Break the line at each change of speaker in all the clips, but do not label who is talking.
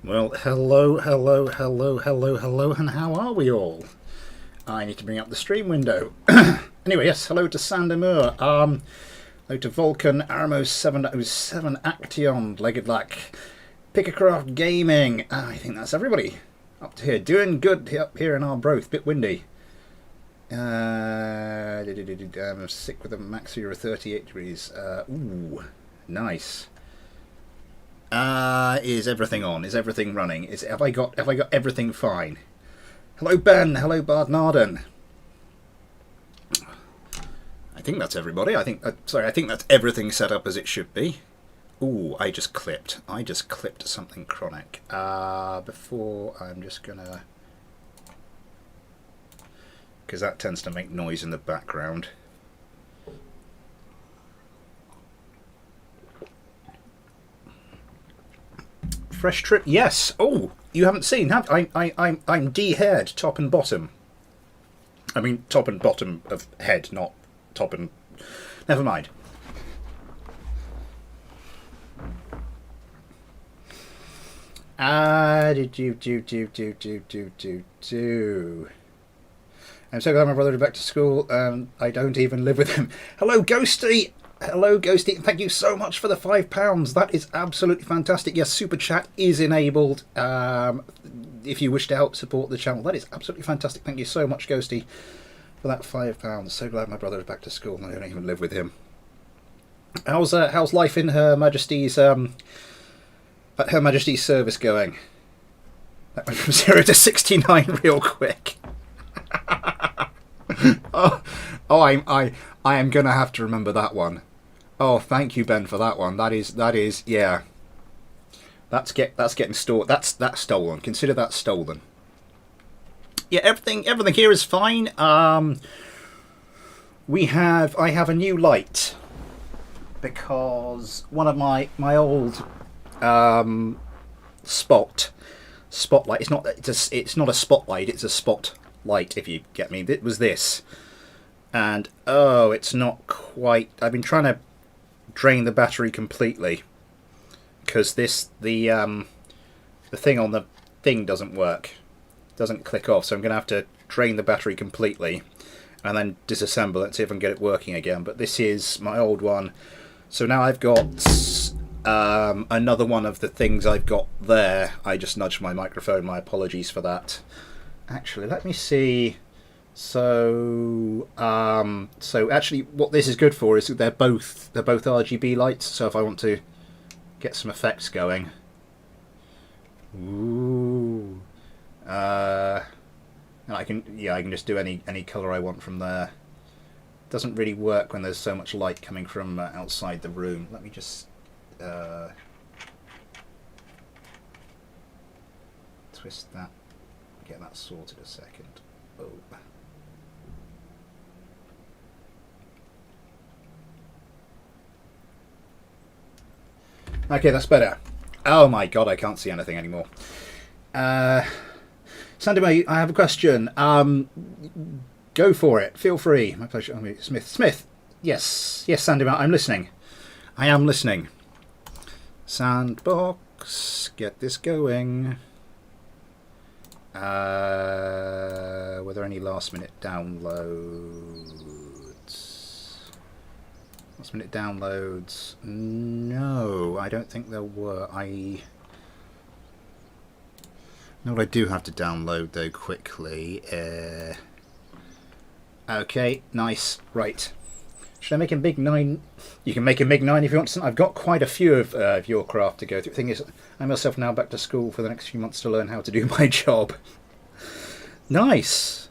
Well, hello, hello, hello, hello, hello, and how are we all? I need to bring up the stream window. Anyway, yes, hello to Sandermoor, hello to Vulcan, Aramo 707, Action, Legged Lack, Pickercraft Gaming. I think that's everybody up to here. Doing good up here in Arbroath, bit windy. I'm sick with a max here of 38 degrees. Ooh, nice. Is everything on? Is everything running? Have I got everything fine? Hello Ben, hello Bard Narden. I think that's everybody. I think that's everything set up as it should be. Ooh, I just clipped something chronic. Before I'm just gonna, because that tends to make noise in the background. Fresh trip, yes. Oh, you haven't seen, have I'm de-haired top and bottom. I mean top and bottom of head, not top and. Never mind. I'm so glad my brother is back to school. I don't even live with him. Hello, Ghosty. Hello, Ghosty. Thank you so much for the £5. That is absolutely fantastic. Yes, Super Chat is enabled. If you wish to help support the channel, that is absolutely fantastic. Thank you so much, Ghosty, for that £5. So glad my brother is back to school and I don't even live with him. How's life in Her Majesty's service going? That went from 0 to 69 real quick. I am gonna have to remember that one. Oh, thank you, Ben, for that one. That is yeah. That's getting stolen. That's stolen. Consider that stolen. Yeah, everything here is fine. I have a new light because one of my old spotlight. It's not a spotlight. It's a spotlight. If you get me, it was this, and oh, it's not quite. I've been trying to drain the battery completely because the thing on the thing doesn't work, doesn't click off. So I'm going to have to drain the battery completely and then disassemble it and see if I can get it working again. But this is my old one, so now I've got another one of the things I've got there. I just nudged my microphone. My apologies for that. Actually, let me see. So actually, what this is good for is they're both RGB lights. So if I want to get some effects going, ooh, and I can just do any color I want from there. Doesn't really work when there's so much light coming from outside the room. Let me just twist that. Get that sorted a second. Oh. Okay, that's better. Oh my god, I can't see anything anymore. Sandy May, I have a question. Go for it. Feel free. My pleasure. Smith. Yes, Sandy May, I'm listening. I am listening. Sandbox. Get this going. Were there any last minute downloads? Last minute downloads? No, I don't think there were. No, I do have to download though quickly. Okay, nice. Right. Should I make a big 9? You can make a big 9 if you want to. I've got quite a few of your craft to go through. The thing is, I myself now back to school for the next few months to learn how to do my job. Nice.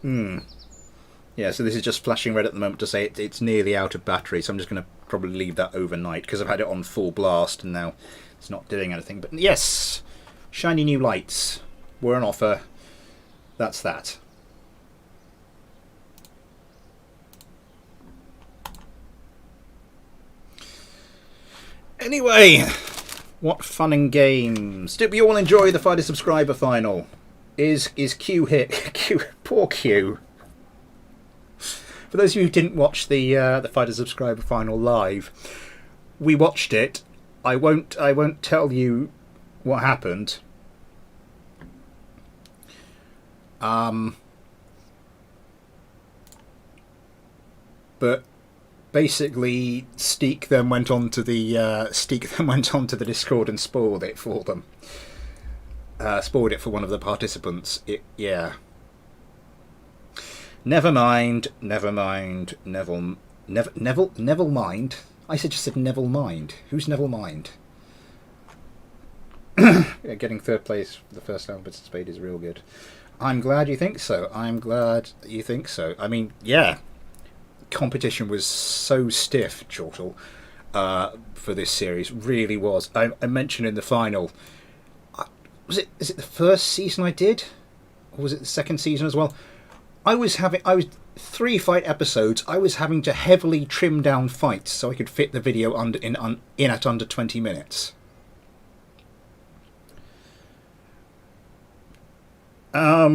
Yeah, so this is just flashing red at the moment to say it's nearly out of battery, so I'm just going to probably leave that overnight because I've had it on full blast and now it's not doing anything. But yes, shiny new lights were on offer. That's that. Anyway, what fun and games. Did we all enjoy the Fighter Subscriber final? Is Q hit? Poor Q. For those of you who didn't watch the Fighter Subscriber final live, we watched it I won't tell you what happened. But basically, Steek then went on to the Discord and spoiled it for them. Spoiled it for one of the participants. Yeah. Never mind. Neville Mind. I just said Neville Mind. Who's Neville Mind? Yeah, getting third place for the first Albert's Spade is real good. I'm glad you think so. I mean, yeah. Competition was so stiff, Chortle, for this series. Really was. I mentioned in the final. Is it the first season I did? Or was it the second season as well? I was 3 fight episodes. I was having to heavily trim down fights so I could fit the video in at under 20 minutes. What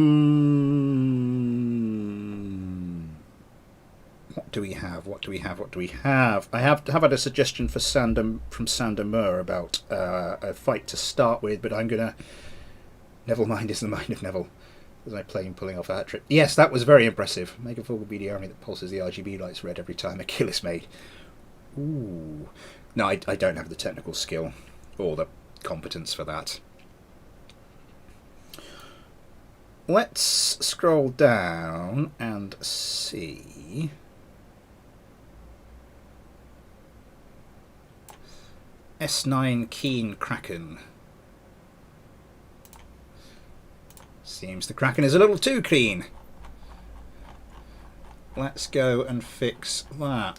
do we have? I have had a suggestion for from Sander Moore about a fight to start with, but I'm gonna. Neville Mind is the mind of Neville. As I play him pulling off a hat trick. Yes, that was very impressive. Make a full BD army that pulses the RGB lights red every time a kill is made. Ooh. No, I don't have the technical skill or the competence for that. Let's scroll down and see. S9 Keen Kraken. Seems the Kraken is a little too clean. Let's go and fix that.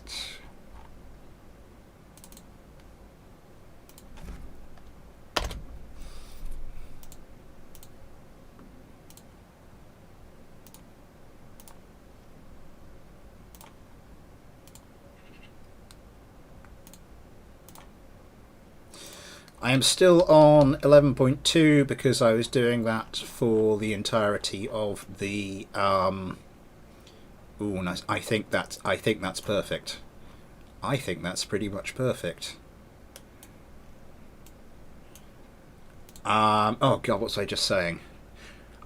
I am still on 11.2 because I was doing that for the entirety of the. Ooh, nice. I think that's perfect. I think that's pretty much perfect. Oh God, what was I just saying?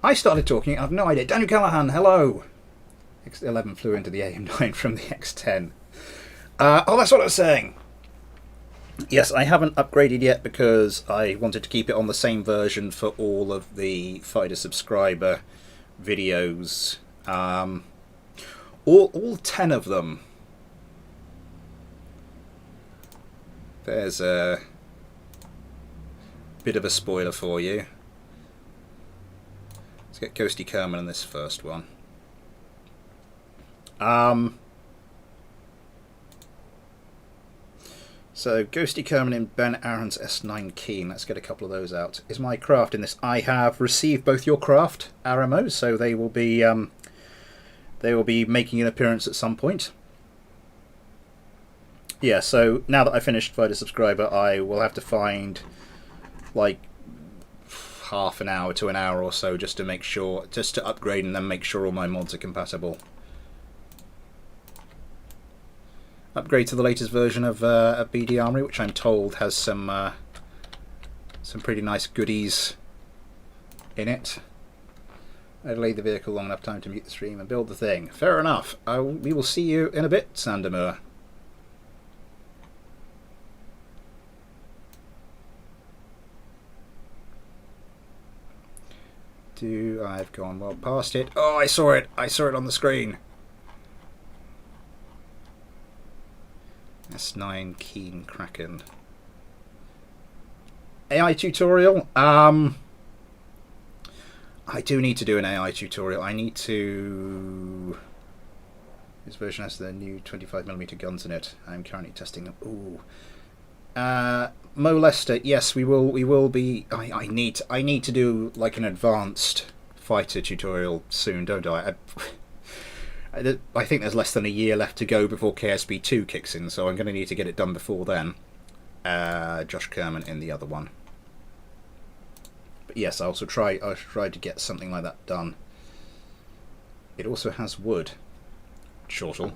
I started talking. I have no idea. Daniel Callahan, hello. X11 flew into the AM9 from the X10. Oh, that's what I was saying. Yes, I haven't upgraded yet because I wanted to keep it on the same version for all of the Fighter subscriber videos. All 10 of them. There's a bit of a spoiler for you. Let's get Ghosty Kerman in this first one. So, Ghosty Kerman in Ben Aaron's S9 Keen. Let's get a couple of those out. Is my craft in this? I have received both your craft, Aramo, so they will be making an appearance at some point. Yeah, so now that I finished Fighter Subscriber, I will have to find like half an hour to an hour or so just to make sure, just to upgrade and then make sure all my mods are compatible. Upgrade to the latest version of BD Armory, which I'm told has some pretty nice goodies in it. I delayed the vehicle long enough time to mute the stream and build the thing. Fair enough. We will see you in a bit, Sandermoor. I've gone well past it. Oh, I saw it. I saw it on the screen. S9 Keen Kraken. AI tutorial? I do need to do an AI tutorial. I need to... This version has the new 25mm guns in it. I'm currently testing them. Ooh. Mo Lester, yes, we will be... I need to do like an advanced fighter tutorial soon, don't I? I think there's less than a year left to go before KSB 2 kicks in, so I'm going to need to get it done before then. Josh Kerman in the other one. But yes, I'll try to get something like that done. It also has wood. Chortle. .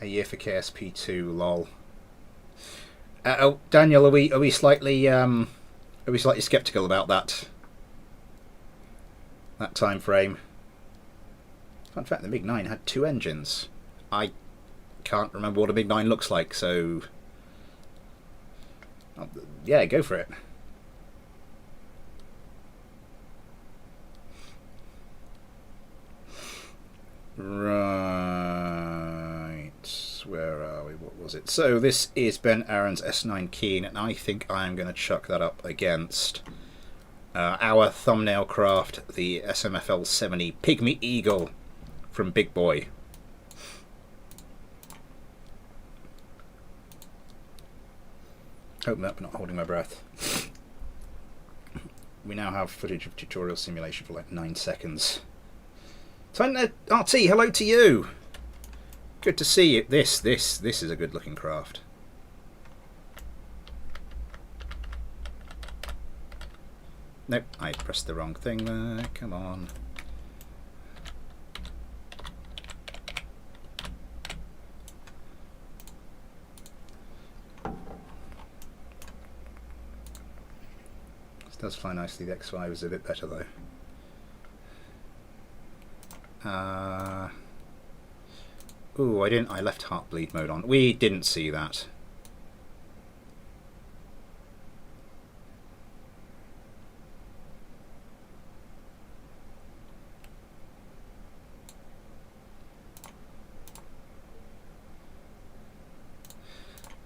A year for KSP2, lol. Oh, Daniel, are we slightly sceptical about that time frame? Fun fact: the MiG-9 had 2 engines. I can't remember what a MiG-9 looks like, so yeah, go for it. Right, where are we? What was it? So this is Ben Aaron's S9 Keen, and I think I am going to chuck that up against our thumbnail craft, the SMFL 70 Pygmy Eagle from Big Boy. Hope that, but not holding my breath. We now have footage of tutorial simulation for like 9 seconds. RT, hello to you. Good to see you. This is a good looking craft. Nope, I pressed the wrong thing there. Come on. This does fly nicely. The X5 is a bit better though. Ooh, I left Heartbleed mode on. We didn't see that.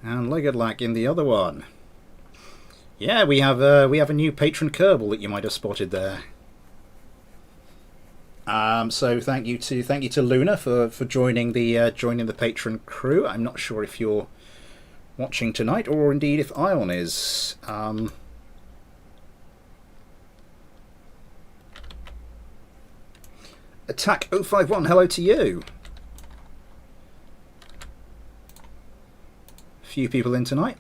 And look at like in the other one. Yeah, we have a new patron Kerbal that you might have spotted there. So thank you to Luna for joining the patron crew. I'm not sure if you're watching tonight or indeed if Ion is. Attack 051, hello to you. Few people in tonight,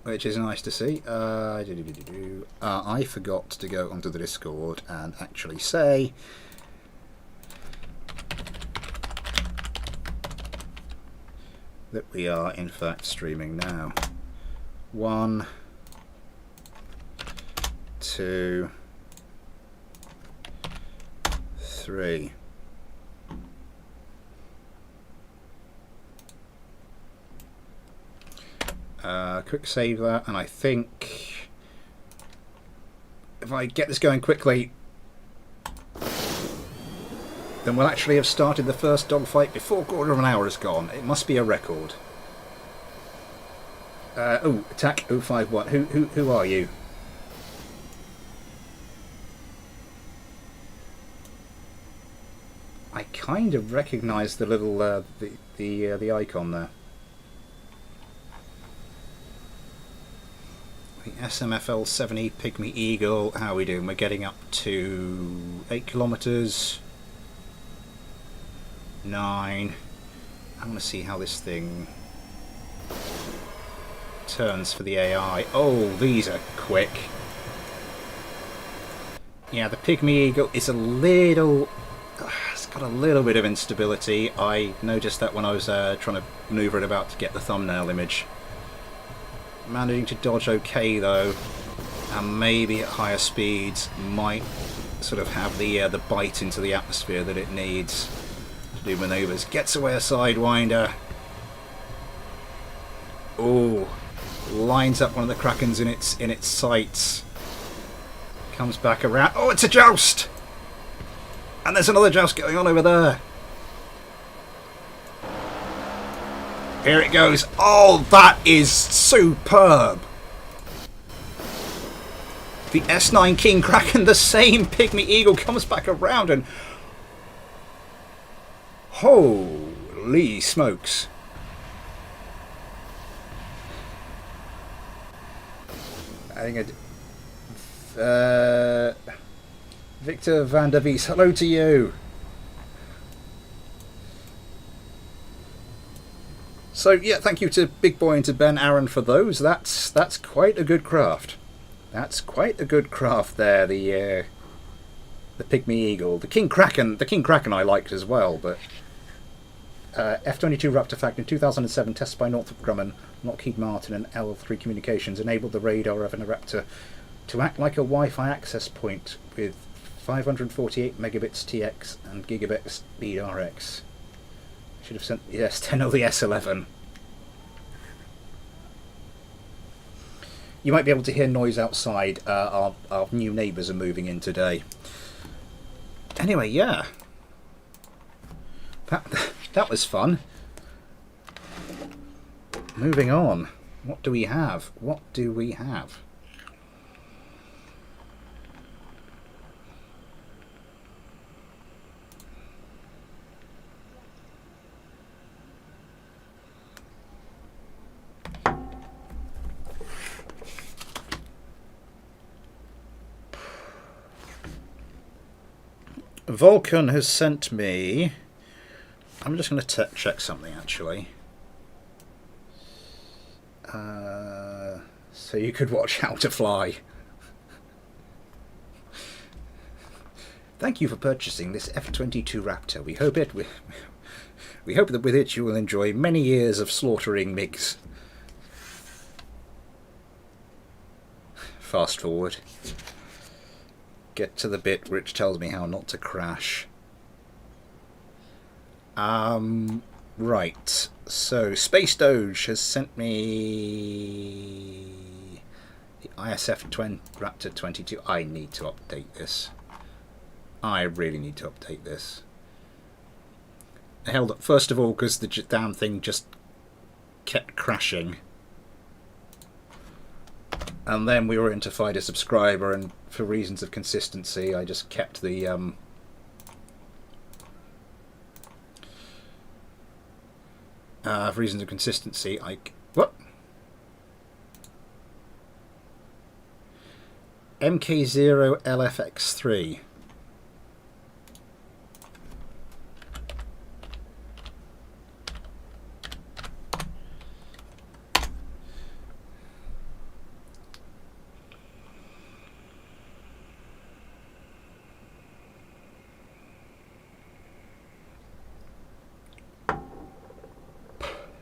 which is nice to see. I forgot to go onto the Discord and actually say that we are in fact streaming now. 1, 2, 3. Quick save that, and I think if I get this going quickly, then we'll actually have started the first dogfight before a quarter of an hour is gone. It must be a record. Oh, attack 051. Who are you? I kind of recognise the little the icon there. The SMFL 70 Pygmy Eagle. How are we doing? We're getting up to 8 kilometres. 9. I want to see how this thing turns for the AI. Oh, these are quick. Yeah, the Pygmy Eagle is a little... It's got a little bit of instability. I noticed that when I was trying to manoeuvre it about to get the thumbnail image. Managing to dodge okay though, and maybe at higher speeds might sort of have the bite into the atmosphere that it needs to do manoeuvres. Gets away a sidewinder. Oh, lines up one of the Krakens in its sights. Comes back around. Oh, it's a joust! And there's another joust going on over there. Here it goes. Oh, that is superb. The S9 King Kraken, the same Pygmy Eagle, comes back around and... Holy smokes. I think Victor van der Wies, hello to you. So yeah, thank you to Big Boy and to Ben Aaron for those. That's quite a good craft. That's quite a good craft there. The Pygmy Eagle, the King Kraken I liked as well, but F-22 Raptor Falcon in 2007, tested by Northrop Grumman, Lockheed Martin and L3 Communications, enabled the radar of an Raptor to act like a Wi-Fi access point with 548 megabits TX and gigabit speed RX. Should have sent the S10 or the S11. You might be able to hear noise outside. Our new neighbours are moving in today. Anyway, yeah. That was fun. Moving on. What do we have? What do we have? Vulcan has sent me... I'm just going to check something, actually. So you could watch How to Fly. Thank you for purchasing this F-22 Raptor. We hope that with it you will enjoy many years of slaughtering MiGs. Fast forward. Get to the bit which tells me how not to crash. Right. So Space Doge has sent me the ISF Raptor 22. I need to update this. I really need to update this. Held up first of all because the damn thing just kept crashing. And then we were into Find a Subscriber, and for reasons of consistency, I just kept the for reasons of consistency, what? MK0LFX3.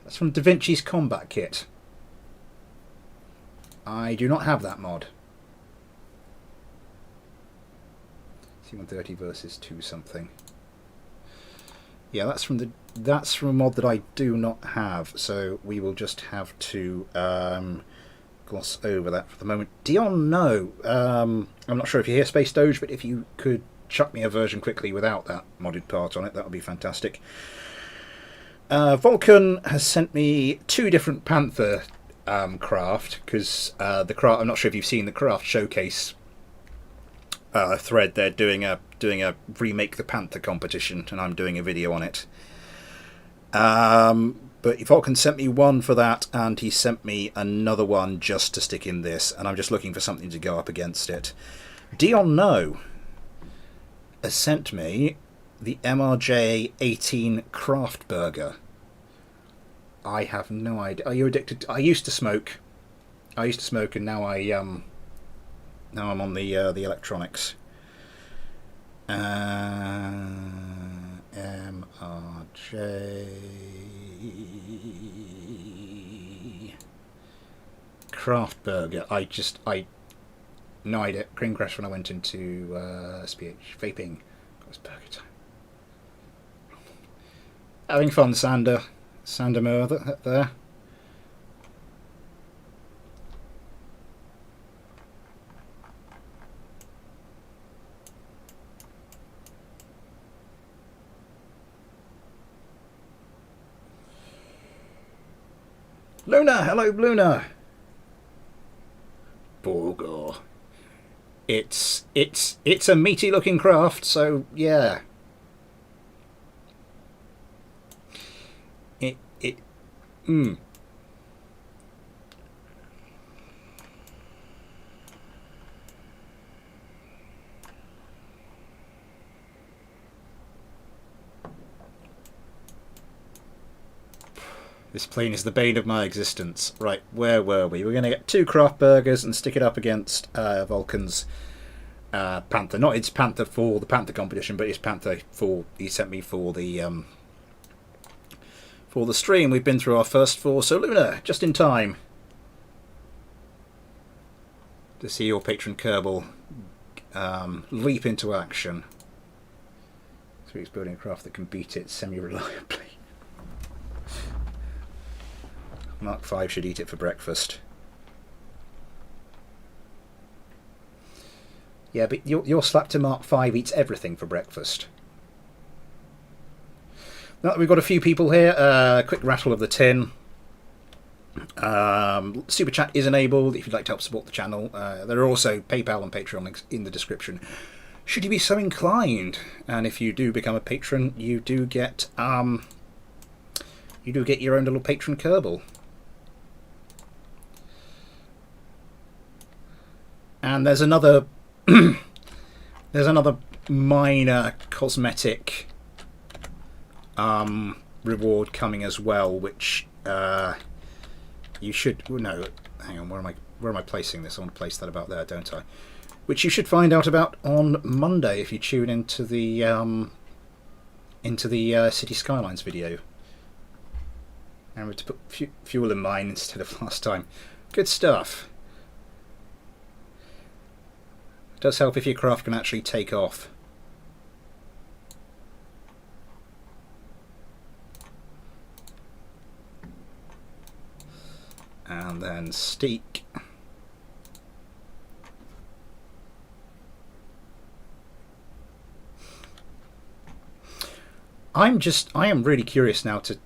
That's from Da Vinci's Combat Kit. I do not have that mod. C-130 versus 2 something. Yeah, that's from a mod that I do not have, so we will just have to gloss over that for the moment. Dion, no. I'm not sure if you hear Space Doge, but if you could chuck me a version quickly without that modded part on it, that would be fantastic. Vulcan has sent me 2 different Panther craft, because the craft, I'm not sure if you've seen the craft showcase thread. They're doing a remake the Panther competition, and I'm doing a video on it. But Vulcan sent me one for that, and he sent me another one just to stick in this, and I'm just looking for something to go up against it. Dion No has sent me the MRJ 18 Craft Burger. I have no idea. Are you addicted? I used to smoke. And now I'm on the electronics. MRJ Craft Burger. I no idea. Cream crash when I went into SPH vaping. It was burger time. Having fun, Sander Moore there. Luna, hello Luna. Borgor. It's a meaty looking craft, so yeah. This plane is the bane of my existence. Right, where were we? We're going to get 2 craft burgers and stick it up against Vulcan's Panther. Not its Panther for the Panther competition, but his Panther for he sent me for the for the stream. We've been through our first 4, so Luna, just in time to see your patron Kerbal leap into action. 3's building a craft that can beat it semi-reliably. Mark 5 should eat it for breakfast. Yeah, but your Slapter Mark 5 eats everything for breakfast. Now that we've got a few people here, quick rattle of the tin. Super chat is enabled if you'd like to help support the channel. There are also PayPal and Patreon links in the description, should you be so inclined. And if you do become a patron, you do get your own little patron Kerbal. And there's another minor cosmetic reward coming as well, which you should no. Hang on, where am I placing this? I want to place that about there, don't I? Which you should find out about on Monday if you tune into the City Skylines video. And we're to put fuel in mine instead of last time. Good stuff. It does help if your craft can actually take off. And then steak. I am really curious now to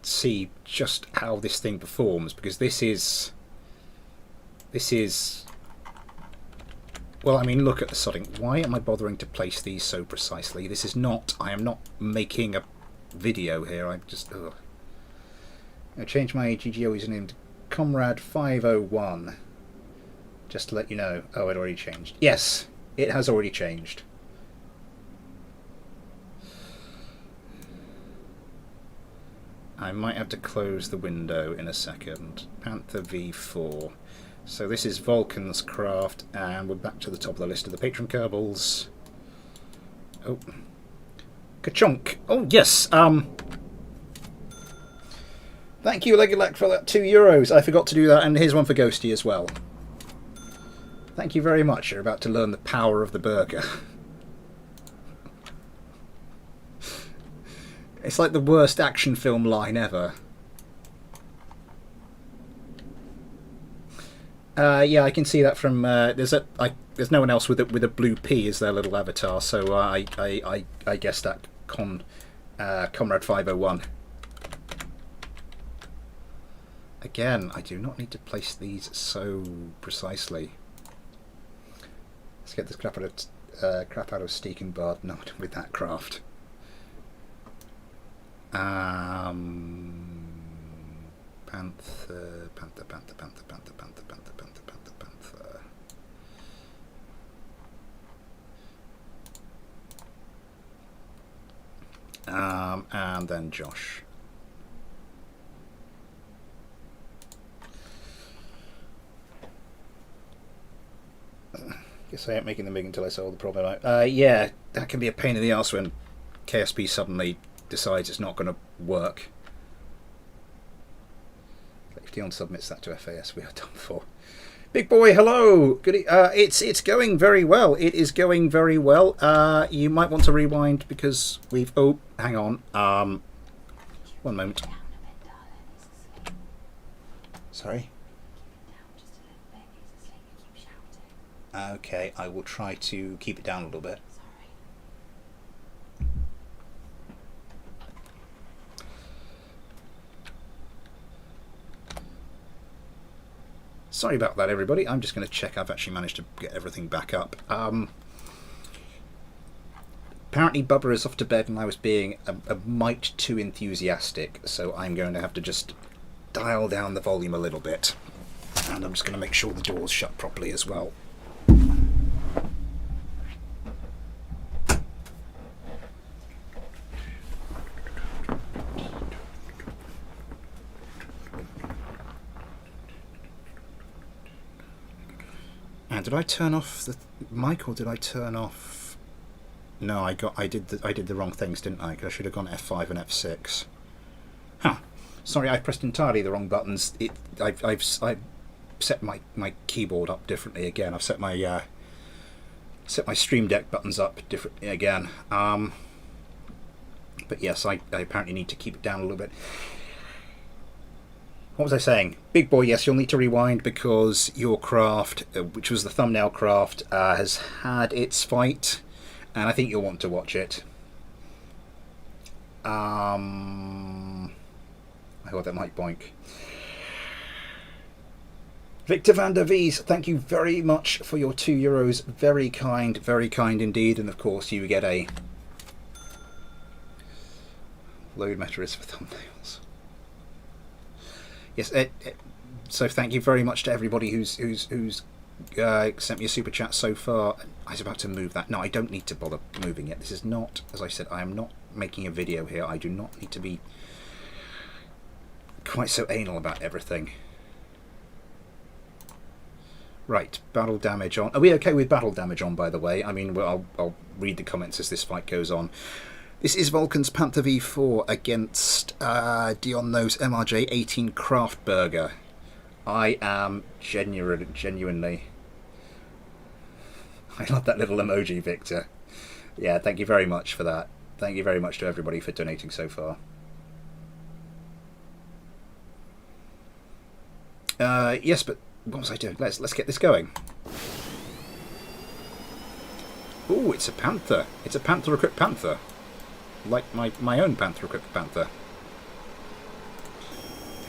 see just how this thing performs, because this is well, I mean, look at the sodding. Why am I bothering to place these so precisely? This is not, I am not making a video here. I'm just, ugh. I changed my GGO username to Comrade501. Just to let you know. Oh, it already changed. Yes, it has already changed. I might have to close the window in a second. Panther V4. So this is Vulcan's craft, and we're back to the top of the list of the patron Kerbals. Oh, ka-chunk! Oh yes. Thank you, Legulak, for that €2. I forgot to do that, and here's one for Ghosty as well. Thank you very much. You're about to learn the power of the burger. It's like the worst action film line ever. Yeah, I can see that from there's no one else with a blue P as their little avatar, so I guess that Comrade 501. Again, I do not need to place these so precisely. Let's get this crap out of steak and bard, not with that craft. Panther. And then Josh. Guess I ain't making them big until I solve the problem out. Yeah, that can be a pain in the arse when KSP suddenly decides it's not going to work. If Dion submits that to FAS, we are done for. Big boy, hello. Good. It's going very well. It is going very well. You might want to rewind because we've. Oh, hang on. One moment. Sorry. Okay, I will try to keep it down a little bit. Sorry about that, everybody. I'm just going to check I've actually managed to get everything back up. Apparently Bubba is off to bed and I was being a mite too enthusiastic, so I'm going to have to just dial down the volume a little bit. And I'm just going to make sure the door's shut properly as well. And did I turn off the mic or did I turn off? No, I did the wrong things, didn't I? 'Cause I should have gone F5 and F6. Huh. Sorry, I pressed entirely the wrong buttons. I've set my keyboard up differently again. I've set my Stream Deck buttons up differently again. But yes, I apparently need to keep it down a little bit. What was I saying? Big boy, yes, you'll need to rewind because your craft, which was the thumbnail craft, has had its fight, and I think you'll want to watch it. I got that mic boink. Victor van der Wies, thank you very much for your €2. Very kind indeed. And of course, you get a load meta is for thumbnails. Yes, so thank you very much to everybody who's sent me a super chat so far. I was about to move that. No, I don't need to bother moving it. This is not, as I said, I am not making a video here. I do not need to be quite so anal about everything. Right, battle damage on. Are we okay with battle damage on, by the way? I mean, well, I'll read the comments as this fight goes on. This is Vulcan's Panther V4 against Dion Knows MRJ 18 Craft Burger. I am genuinely... I love that little emoji, Victor. Yeah, thank you very much for that. Thank you very much to everybody for donating so far. Yes, but what was I doing? Let's get this going. Ooh, it's a panther. It's a panther equipped panther. Like my own panther equipped panther.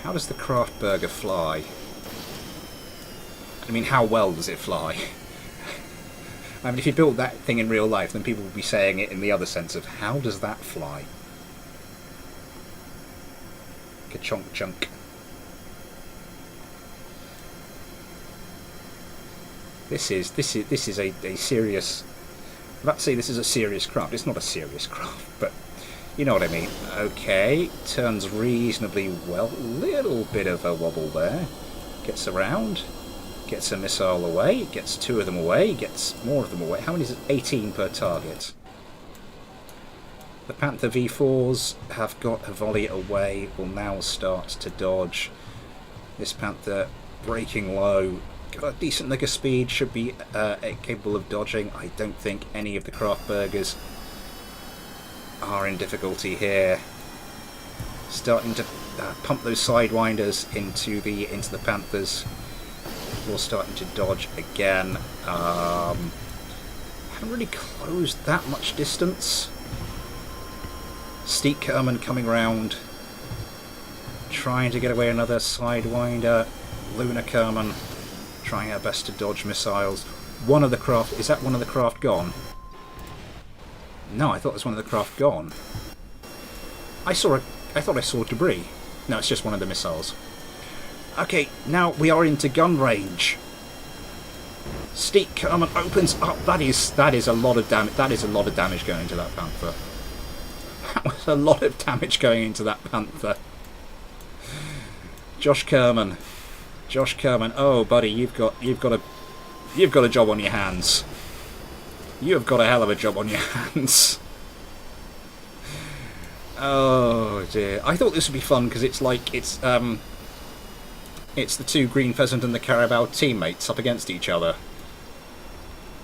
How does the craft burger fly? I mean, how well does it fly? I mean, if you built that thing in real life, then people would be saying it in the other sense of, how does that fly? Ka-chonk chunk. This is a serious... I'm about to say this is a serious craft. It's not a serious craft, but you know what I mean. Okay, turns reasonably well. Little bit of a wobble there. Gets around. Gets a missile away. Gets 2 of them away. Gets more of them away. How many is it? 18 per target. The Panther V4s have got a volley away. Will now start to dodge. This Panther breaking low. Got a decent lick of speed, should be capable of dodging. I don't think any of the craft burgers are in difficulty here. Starting to pump those sidewinders into the Panthers. We're starting to dodge again. Haven't really closed that much distance. Steep Kerman coming round, trying to get away another sidewinder. Lunar Kerman trying our best to dodge missiles. One of the craft... Is that one of the craft gone? No, I thought it was one of the craft gone. I thought I saw debris. No, it's just one of the missiles. Okay, now we are into gun range. Steep Kerman opens up. That is a lot of damage. That is a lot of damage going into that Panther. That was a lot of damage going into that Panther. Josh Kerman, oh buddy, you've got a job on your hands. You have got a hell of a job on your hands. Oh dear. I thought this would be fun because it's like it's the 2 Green Pheasant and the Carabao teammates up against each other.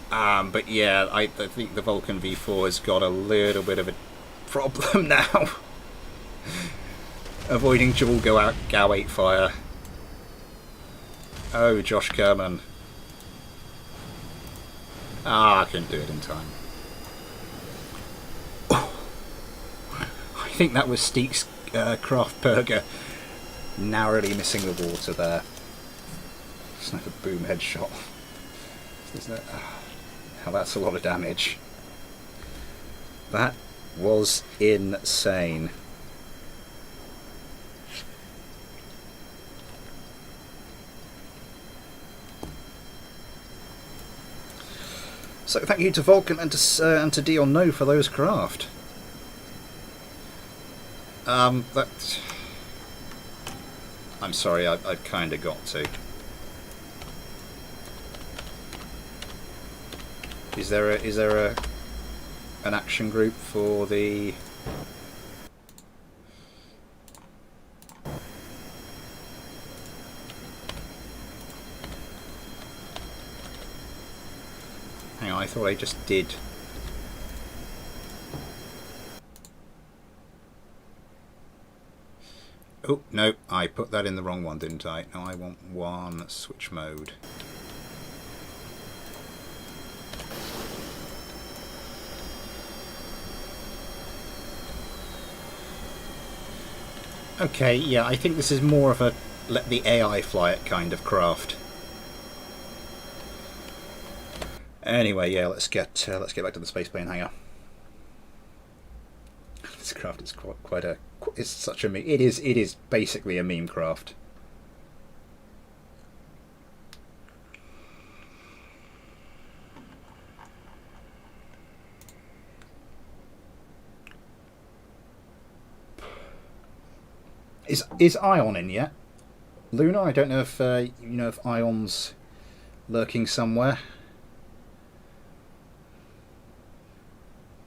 But yeah, I think the Vulcan V4 has got a little bit of a problem now. Avoiding dual GAU 8 fire. Oh, Josh Kerman. I couldn't do it in time. Oh, I think that was Steek's craft burger narrowly missing the water there. It's like a boom headshot. Now that's a lot of damage. That was insane. So thank you to Vulcan and to Dion No for those craft. I'm sorry, I've kind of got to. Is there an action group for the So what I just did. Oh, no, I put that in the wrong one, didn't I? No, I want one switch mode. Okay, yeah, I think this is more of a let the AI fly it kind of craft. Anyway, yeah, let's get back to the space plane hangar. This craft is quite a. It's such a meme. It is basically a meme craft. Is Ion in yet? Luna, I don't know if you know if Ion's lurking somewhere.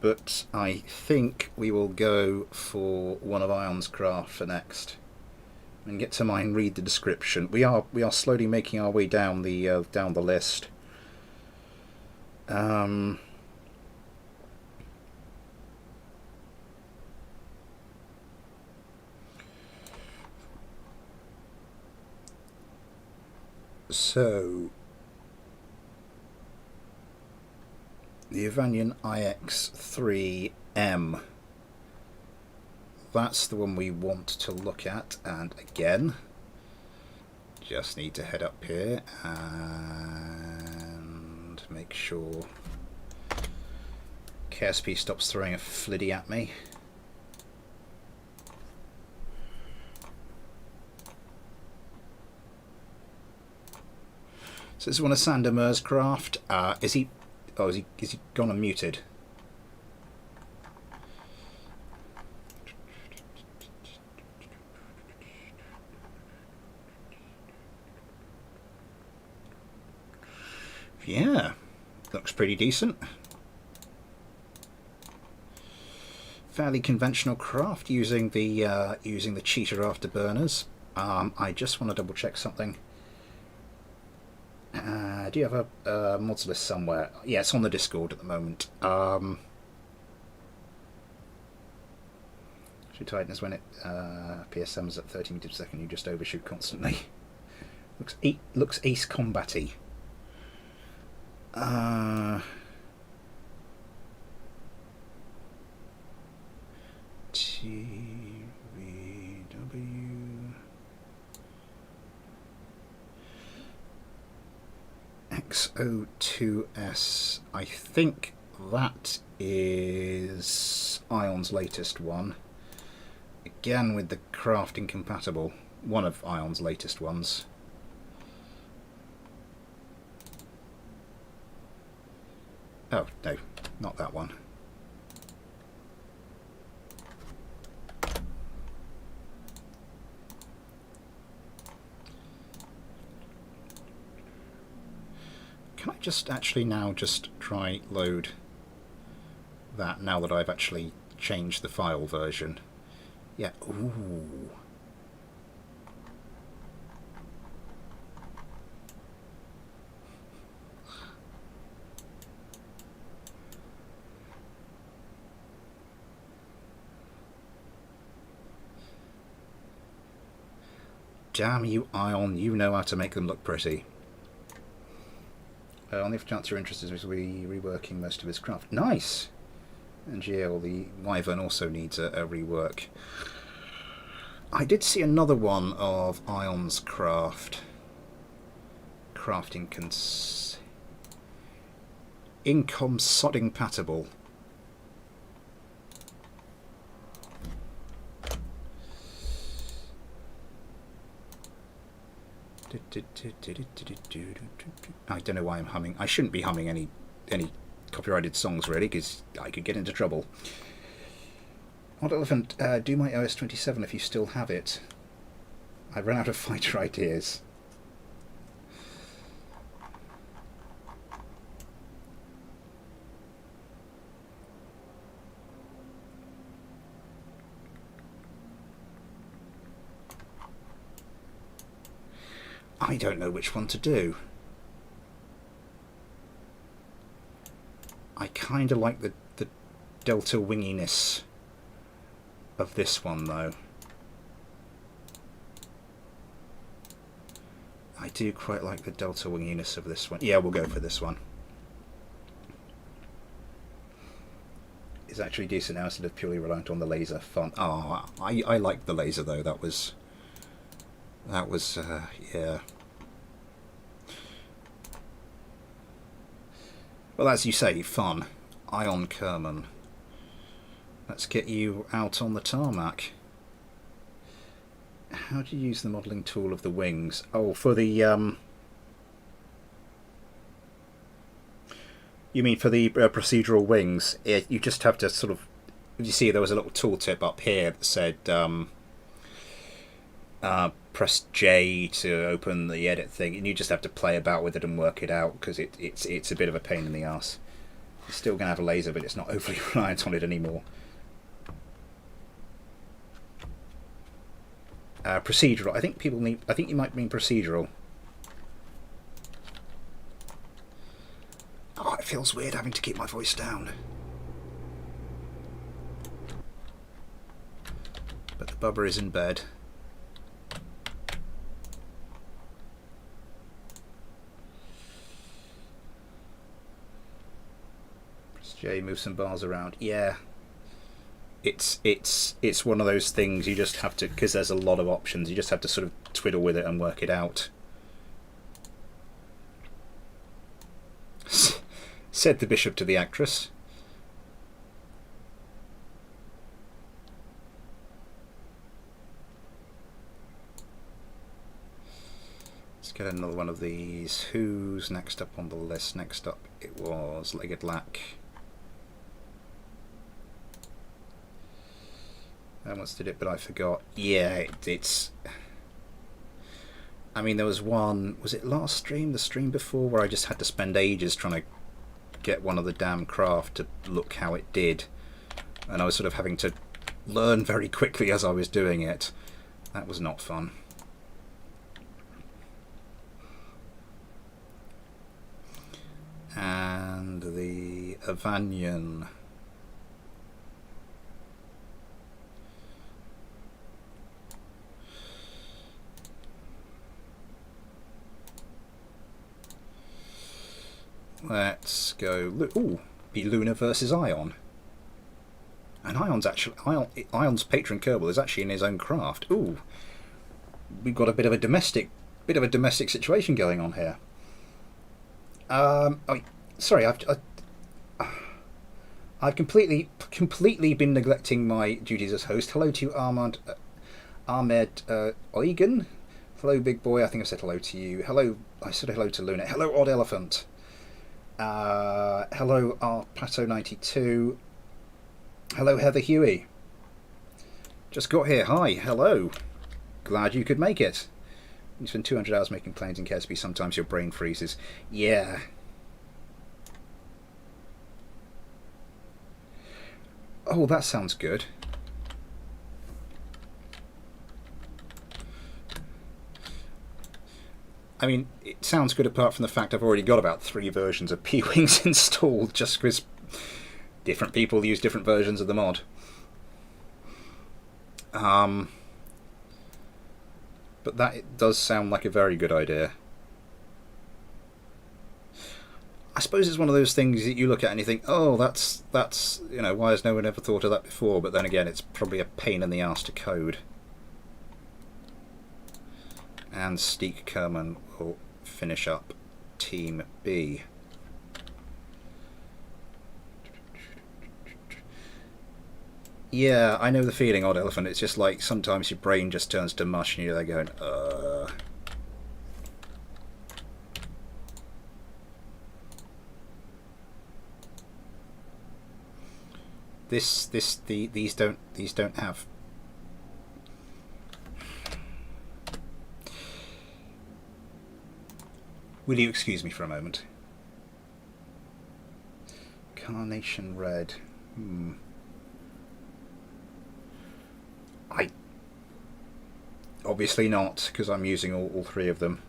But I think we will go for one of Ion's craft for next, and get to mine. Read the description. We are slowly making our way down the list. So the Irvanian IX93M. That's the one we want to look at, and again, just need to head up here and make sure KSP stops throwing a fliddy at me. So this is one of Sandemer's craft. Is he? Oh, is he gone unmuted? Yeah, looks pretty decent. Fairly conventional craft using the cheater afterburners. I just want to double check something. Do you have a mods list somewhere? Yeah, it's on the Discord at the moment. Should tighten is when it PSM is at 30 meters per second. You just overshoot constantly. Looks ace combat-y. TVW X02S. I think that is Ion's latest one. Again with the crafting compatible. One of Ion's latest ones. Oh, no, not that one. Can I just actually now just try load that now that I've actually changed the file version? Yeah, ooh. Damn you, Ion, you know how to make them look pretty. Only if chance you're interested is reworking most of his craft. Nice! And GL, the Wyvern, also needs a rework. I did see another one of Ion's craft. Crafting incompatible. I don't know why I'm humming. I shouldn't be humming any copyrighted songs really, because I could get into trouble. Odd Elephant, do my OS 27 if you still have it. I've run out of fighter ideas. I don't know which one to do. I kind of like the delta winginess of this one, though. I do quite like the delta winginess of this one. Yeah, we'll go for this one. It's actually decent now instead of purely reliant on the laser. Fun. Oh, I liked the laser though. That was yeah. Well, as you say, fun. Ion Kerman. Let's get you out on the tarmac. How do you use the modelling tool of the wings? Oh, for the you mean for the procedural wings? You just have to sort of. You see, there was a little tooltip up here that said press J to open the edit thing, and you just have to play about with it and work it out because it's a bit of a pain in the ass. You're still gonna have a laser, but it's not overly reliant on it anymore. Procedural. I think people need. I think you might mean procedural. Oh, it feels weird having to keep my voice down. But the bubba is in bed. Press J, move some bars around. Yeah. It's one of those things you just have to, because there's a lot of options, you just have to sort of twiddle with it and work it out. Said the bishop to the actress. Let's get another one of these. Who's next up on the list? Next up it was Legged Lack. I once did it, but I forgot. Yeah, it's... I mean, there was one... Was it last stream? The stream before? Where I just had to spend ages trying to get one of the damn craft to look how it did. And I was sort of having to learn very quickly as I was doing it. That was not fun. And the Irvanian... Let's go. Ooh, be Luna versus Ion. And Ion's actually Ion's patron Kerbal is actually in his own craft. Ooh, we've got a bit of a domestic situation going on here. Oh, sorry, I've completely been neglecting my duties as host. Hello to you, Ahmed Eugen. Hello, big boy. I think I said hello to you. Hello, I said hello to Luna. Hello, Odd Elephant. Hello, Pato92. Hello, Heather Huey. Just got here. Hi, hello. Glad you could make it. You spend 200 hours making planes in Kesby. Sometimes your brain freezes. Yeah. Oh, that sounds good. I mean, it sounds good apart from the fact I've already got about 3 versions of P-Wings installed just because different people use different versions of the mod. But that it does sound like a very good idea. I suppose it's one of those things that you look at and you think, oh, that's you know, why has no one ever thought of that before? But then again, it's probably a pain in the ass to code. And Steek Kerman will finish up Team B. Yeah, I know the feeling, Odd Elephant. It's just like sometimes your brain just turns to mush and you're there going, These don't have. Will you excuse me for a moment? Carnation Red. Obviously not, because I'm using all 3 of them.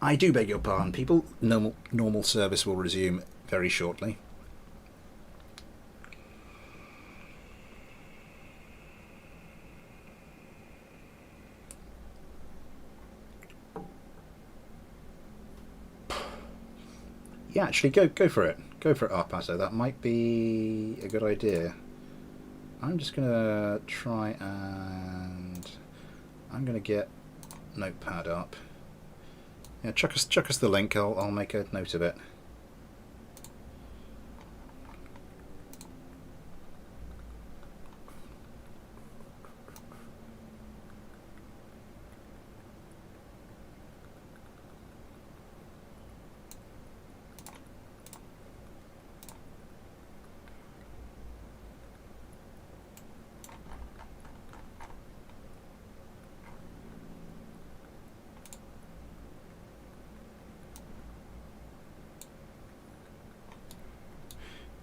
I do beg your pardon, people. Normal service will resume very shortly. Yeah, actually, go for it. Go for it, Arpato. That might be a good idea. I'm just gonna try and I'm gonna get Notepad up. Yeah, chuck us the link. I'll make a note of it.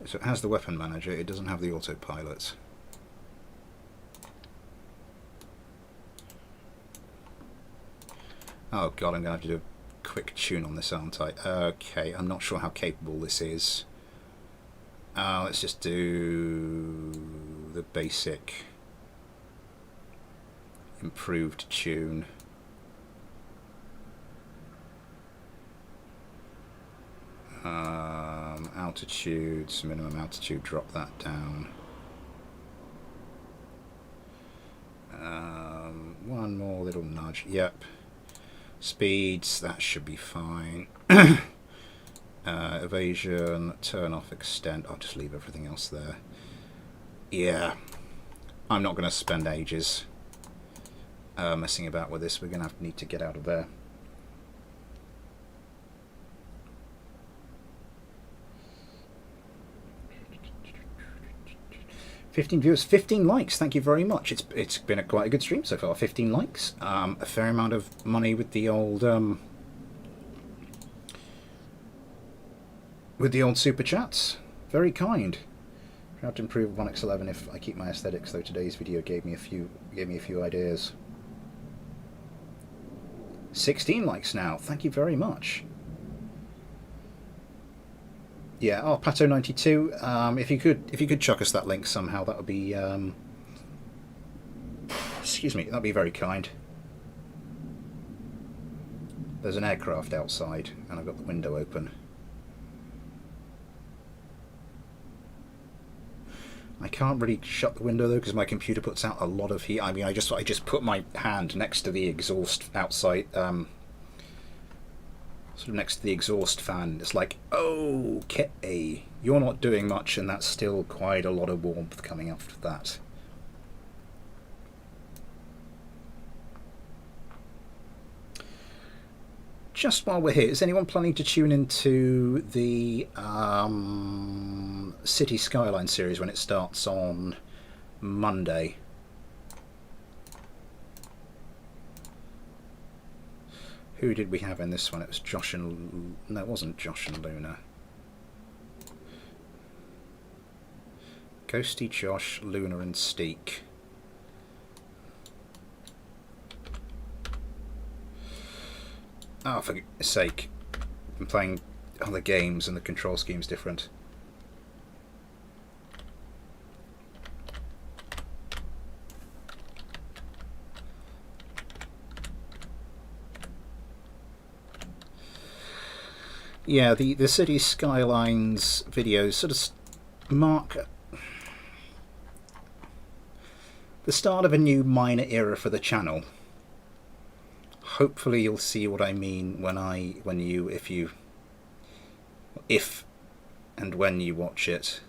So it has the weapon manager, it doesn't have the autopilot. Oh god, I'm going to have to do a quick tune on this, aren't I? Okay, I'm not sure how capable this is. Let's just do the basic improved tune. Altitudes, minimum altitude, drop that down. One more little nudge, yep. Speeds, that should be fine. Evasion, turn off, extend. I'll just leave everything else there. Yeah, I'm not going to spend ages messing about with this. We're going to need to get out of there. 15 viewers, 15 likes. Thank you very much. It's been quite a good stream so far. 15 likes, a fair amount of money with the old super chats. Very kind. Proud to improve 1x11 if I keep my aesthetics. Though today's video gave me a few ideas. 16 likes now. Thank you very much. Yeah, Pato92. If you could chuck us that link somehow, that would be excuse me, that'd be very kind. There's an aircraft outside, and I've got the window open. I can't really shut the window though because my computer puts out a lot of heat. I mean, I just put my hand next to the exhaust outside. Sort of next to the exhaust fan. It's like, okay, you're not doing much, and that's still quite a lot of warmth coming after that. Just while we're here, is anyone planning to tune into the City Skyline series when it starts on Monday? Who did we have in this one? It was Josh and... No, it wasn't Josh and Luna. Ghosty, Josh, Luna and Steek. Oh, for goodness sake. I'm playing other games and the control scheme's different. Yeah, the City Skylines videos sort of mark the start of a new minor era for the channel. Hopefully you'll see what I mean if and when you watch it.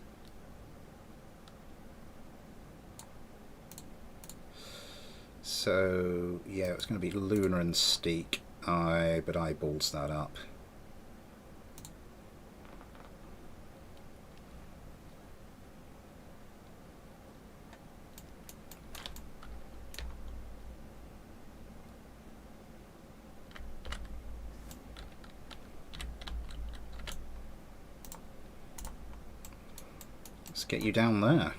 So yeah, it's going to be Luna and Steek. But I balls that up. Get you down there.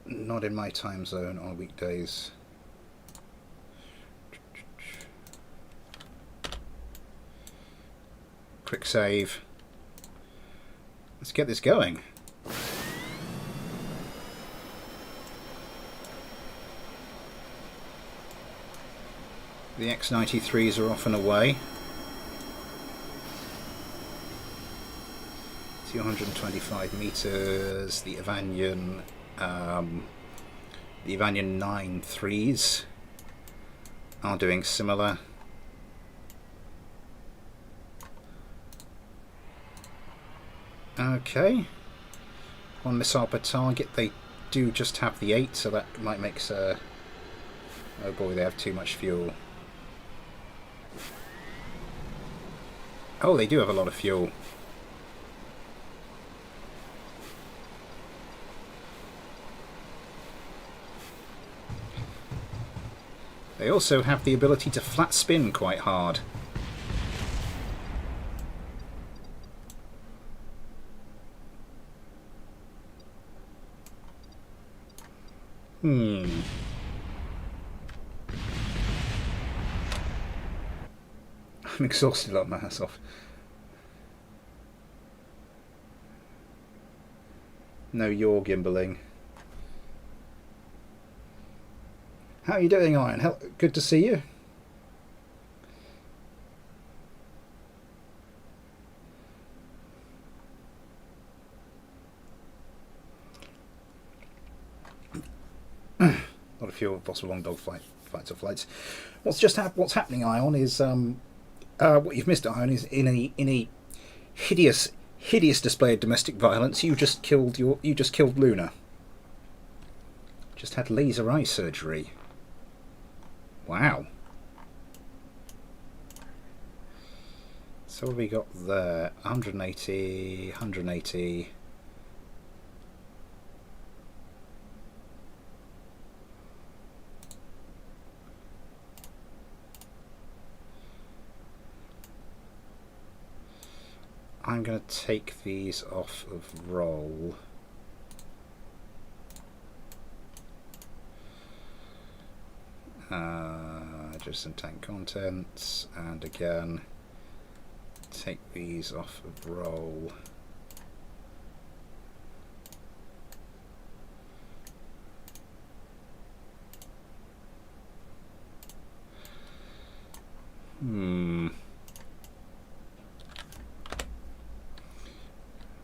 Not in my time zone on weekdays. quick save. Let's get this going. The X93s are off and away. 225 meters. The Irvanian 93s are doing similar. Okay. One missile per target. They do just have the 8, so that might make oh boy, they have too much fuel. Oh, they do have a lot of fuel. They also have the ability to flat spin quite hard. I'm exhausted like my ass off. No yaw gimbaling. How are you doing, Iron? Good to see you. A lot of fuel possible on dogfights or flights. What's happening, Ion, is what you've missed, Ion, is in a hideous display of domestic violence. You just killed Luna. Just had laser eye surgery. Wow. So what have we got there? 180, 180. I'm going to take these off of roll. Just some tank contents, and again take these off of roll.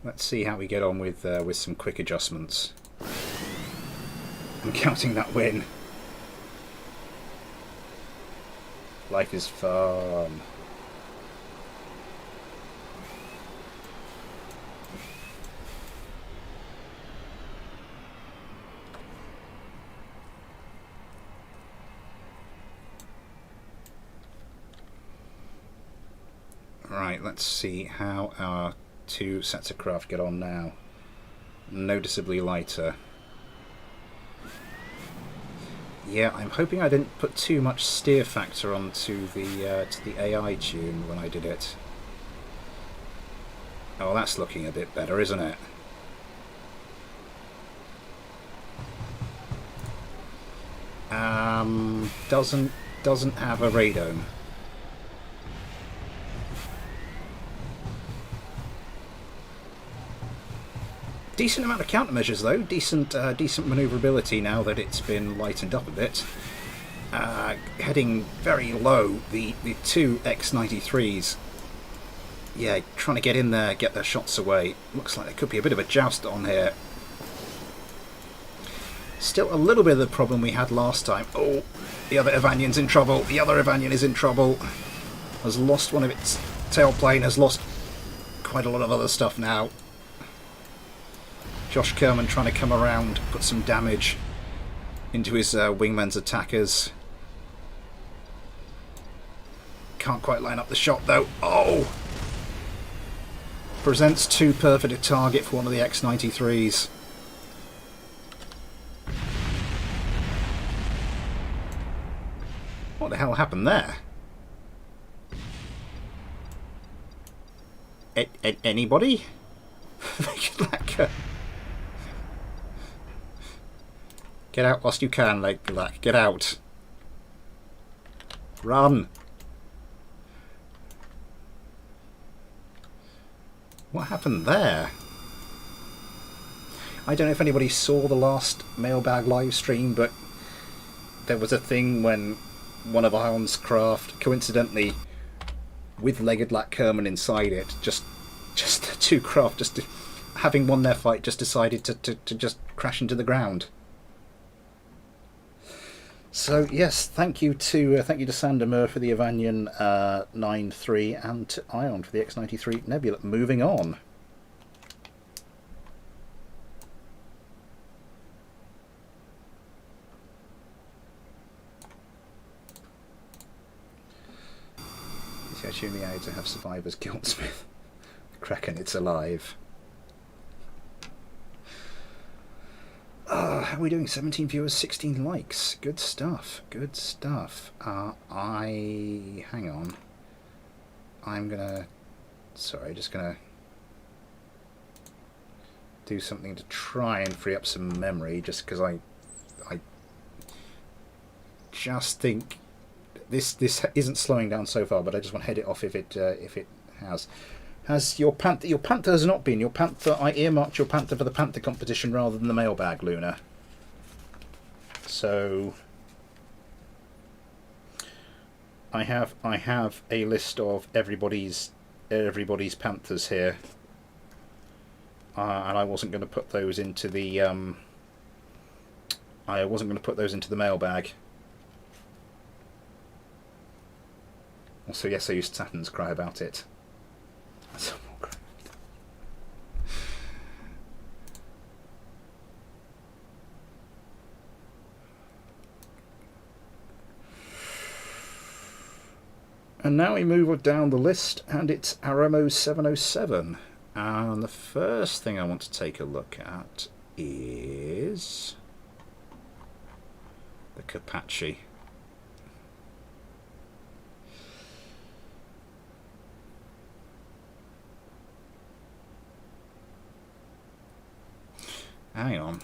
Let's see how we get on with some quick adjustments. I'm counting that win. Life is fun. Right, let's see how our two sets of craft get on now. Noticeably lighter. Yeah, I'm hoping I didn't put too much steer factor onto the to the AI tune when I did it. Oh, that's looking a bit better, isn't it? Doesn't have a radome. Decent amount of countermeasures though, decent manoeuvrability now that it's been lightened up a bit. Heading very low, the two X93s. Yeah, trying to get in there, get their shots away. Looks like there could be a bit of a joust on here. Still a little bit of the problem we had last time. Oh, the other Irvanian's in trouble. The other Irvanian is in trouble. Has lost one of its tailplane, has lost quite a lot of other stuff now. Josh Kerman trying to come around, put some damage into his wingman's attackers. Can't quite line up the shot though. Oh! Presents too perfect a target for one of the X93s. What the hell happened there? Anybody? Get out whilst you can, Lack. Get out. Run. What happened there? I don't know if anybody saw the last Mailbag live stream, but there was a thing when one of Ion's craft, coincidentally, with Legged Lack Kerman inside it, just the two craft, just having won their fight, just decided to just crash into the ground. So yes, thank you to Sander Moore for the Irvanian 93 and to Ion for the X93 Nebula. Moving on. See, I assume the aids have survivors. Guildsmith, Kraken, it's alive. How are we doing? 17 viewers, 16 likes. Good stuff. Good stuff. Hang on. I'm gonna... Sorry, just gonna do something to try and free up some memory, just because I just think this isn't slowing down so far, but I just want to head it off if it has. Has your Panther has not been. Your Panther, I earmarked your Panther for the Panther competition rather than the Mailbag, Luna. So I have a list of everybody's Panthers here, and I wasn't going to put those into the Mailbag. Also, yes, I used Saturn's cry about it. That's more great. And now we move down the list, and it's Aramo 707. And the first thing I want to take a look at is the Kapachi. Hang on.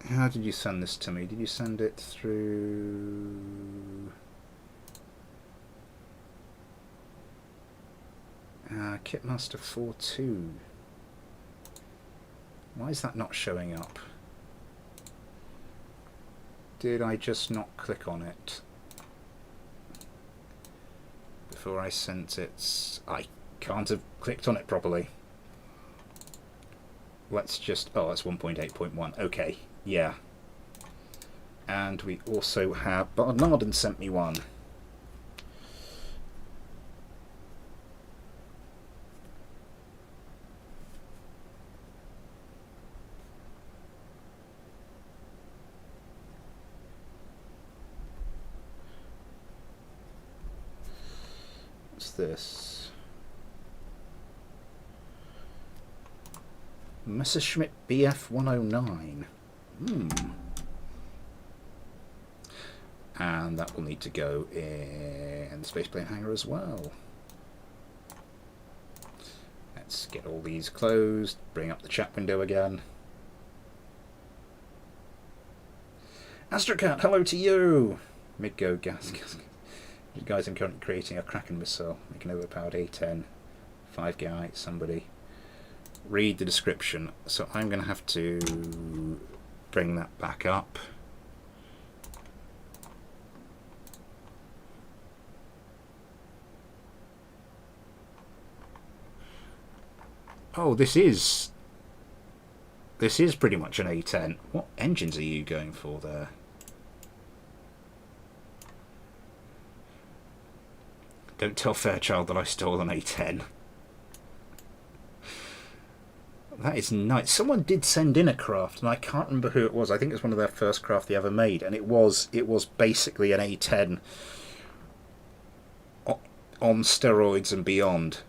How did you send this to me? Did you send it through... Kitmaster 42. Why is that not showing up? Did I just not click on it before I sent it? I can't have clicked on it properly. Let's just... Oh, that's 1.8.1. Okay, yeah. And we also have... Barnarden sent me one. What's this? Messerschmitt BF 109. And that will need to go in the spaceplane hangar as well. Let's get all these closed, bring up the chat window again. Astrocat, hello to you! Midgo gas. You guys, I'm currently creating a Kraken missile, making an overpowered A10, 5 guy, somebody. Read the description. So I'm going to have to bring that back up. Oh, this is pretty much an A10. What engines are you going for there? Don't tell Fairchild that I stole an A10. That is nice. Someone did send in a craft, and I can't remember who it was. I think it was one of their first craft they ever made, and it was basically an A10 on steroids and beyond.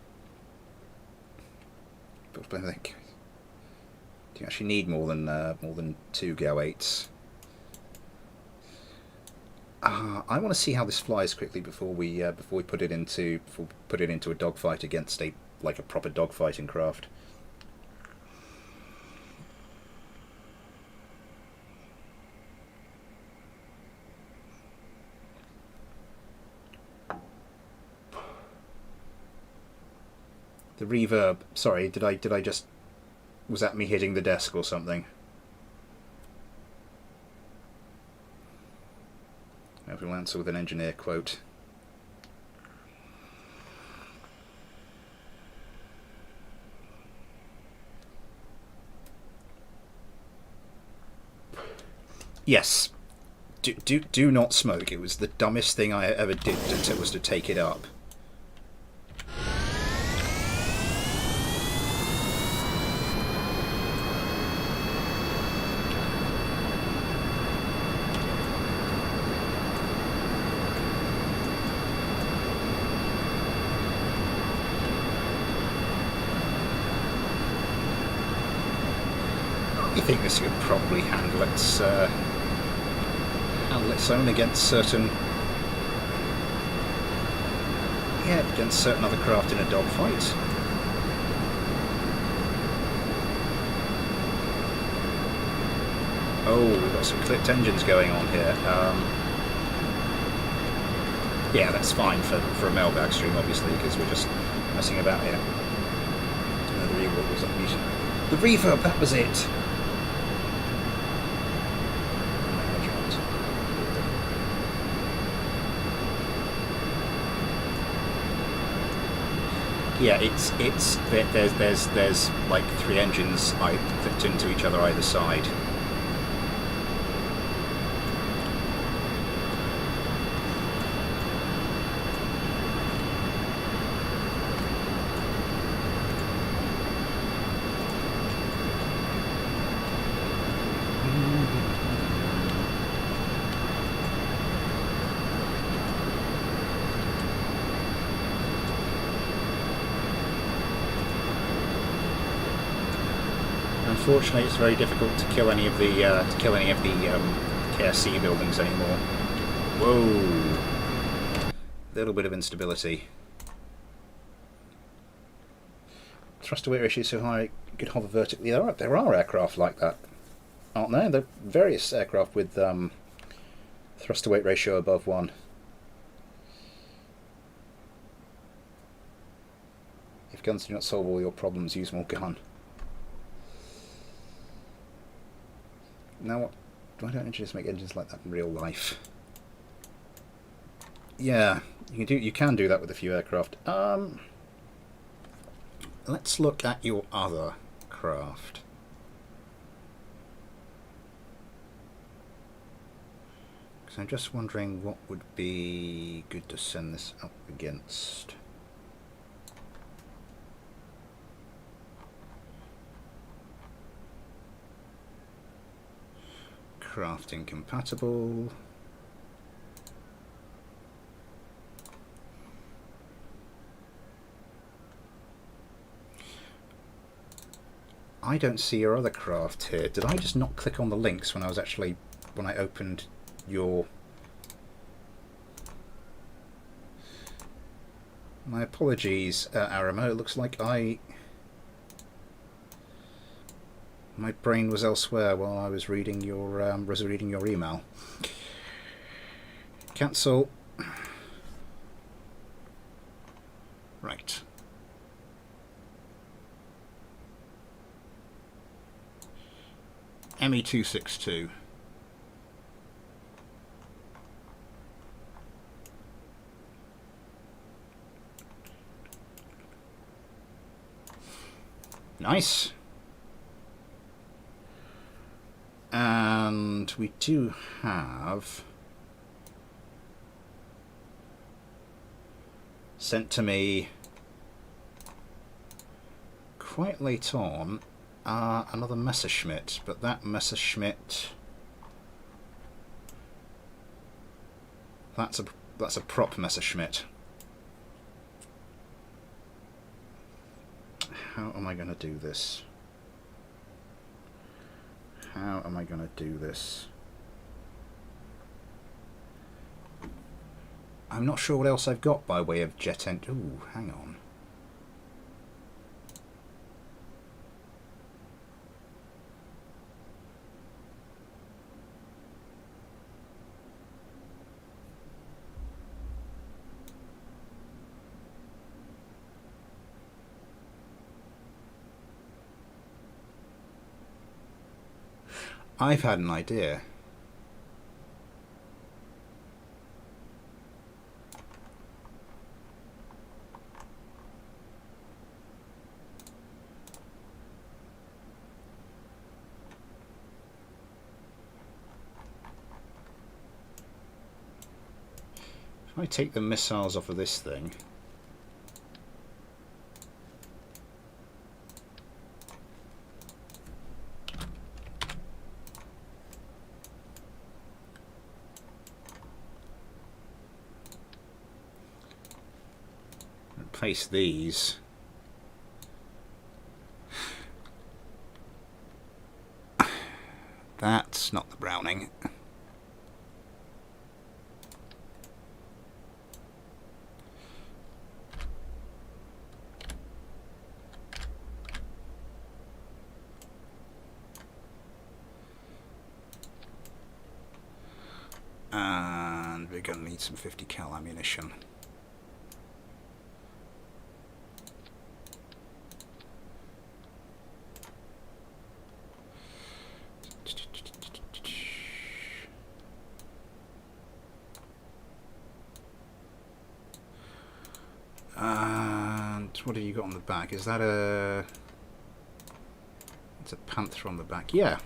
But I think you actually need more than 2 GO8s. I want to see how this flies quickly before we put it into a dogfight against a proper dogfighting craft. The reverb. Sorry, did I just... Was that me hitting the desk or something? I will answer with an engineer quote. Yes. Do not smoke. It was the dumbest thing I ever did was to take it up. I think this could probably handle its own against certain other craft in a dogfight. Oh, we've got some clipped engines going on here. Yeah, that's fine for a mailbag stream, obviously, because we're just messing about here. The reverb was unmuted. The reverb, that was it. Yeah, there's like 3 engines clipped into each other either side. Unfortunately, it's very difficult to kill any of the KSC buildings anymore. Whoa! Little bit of instability. Thrust to weight ratio so high, you could hover vertically. There are aircraft like that, aren't there? There are various aircraft with thrust to weight ratio above 1. If guns do not solve all your problems, use more gun. Now what? Why don't engineers make engines like that in real life? Yeah, you can do that with a few aircraft. Let's look at your other craft. Because I'm just wondering what would be good to send this up against. Crafting compatible. I don't see your other craft here. Did I just not click on the links when I opened your... My apologies, Aramo. It looks like my brain was elsewhere while I was reading your email. Cancel. Right. ME262. Nice. And we do have sent to me quite late on another Messerschmitt, but that Messerschmitt, that's a prop Messerschmitt. How am I going to do this? How am I going to do this? I'm not sure what else I've got by way of jet engine. Ooh, hang on. I've had an idea. If I take the missiles off of this thing, and place these, that's not the Browning. And we're going to need some 50 cal ammunition. And what have you got on the back? Is that a... It's a Panther on the back. Yeah.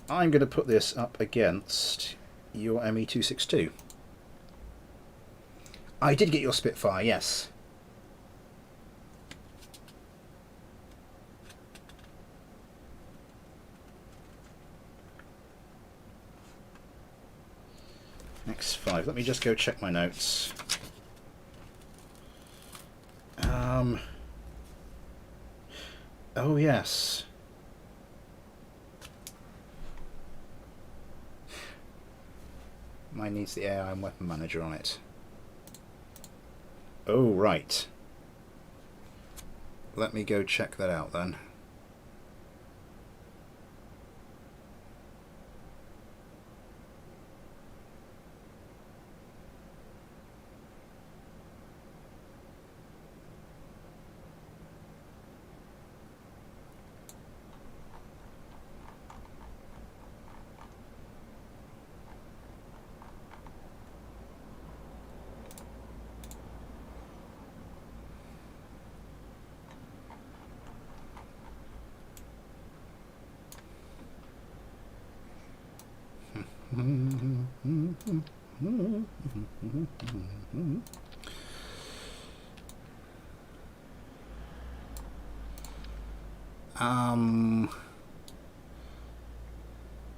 I'm going to put this up against your ME262. I did get your Spitfire, yes. X5. Let me just go check my notes. Oh yes. Mine needs the AI and weapon manager on it. Oh right. Let me go check that out then.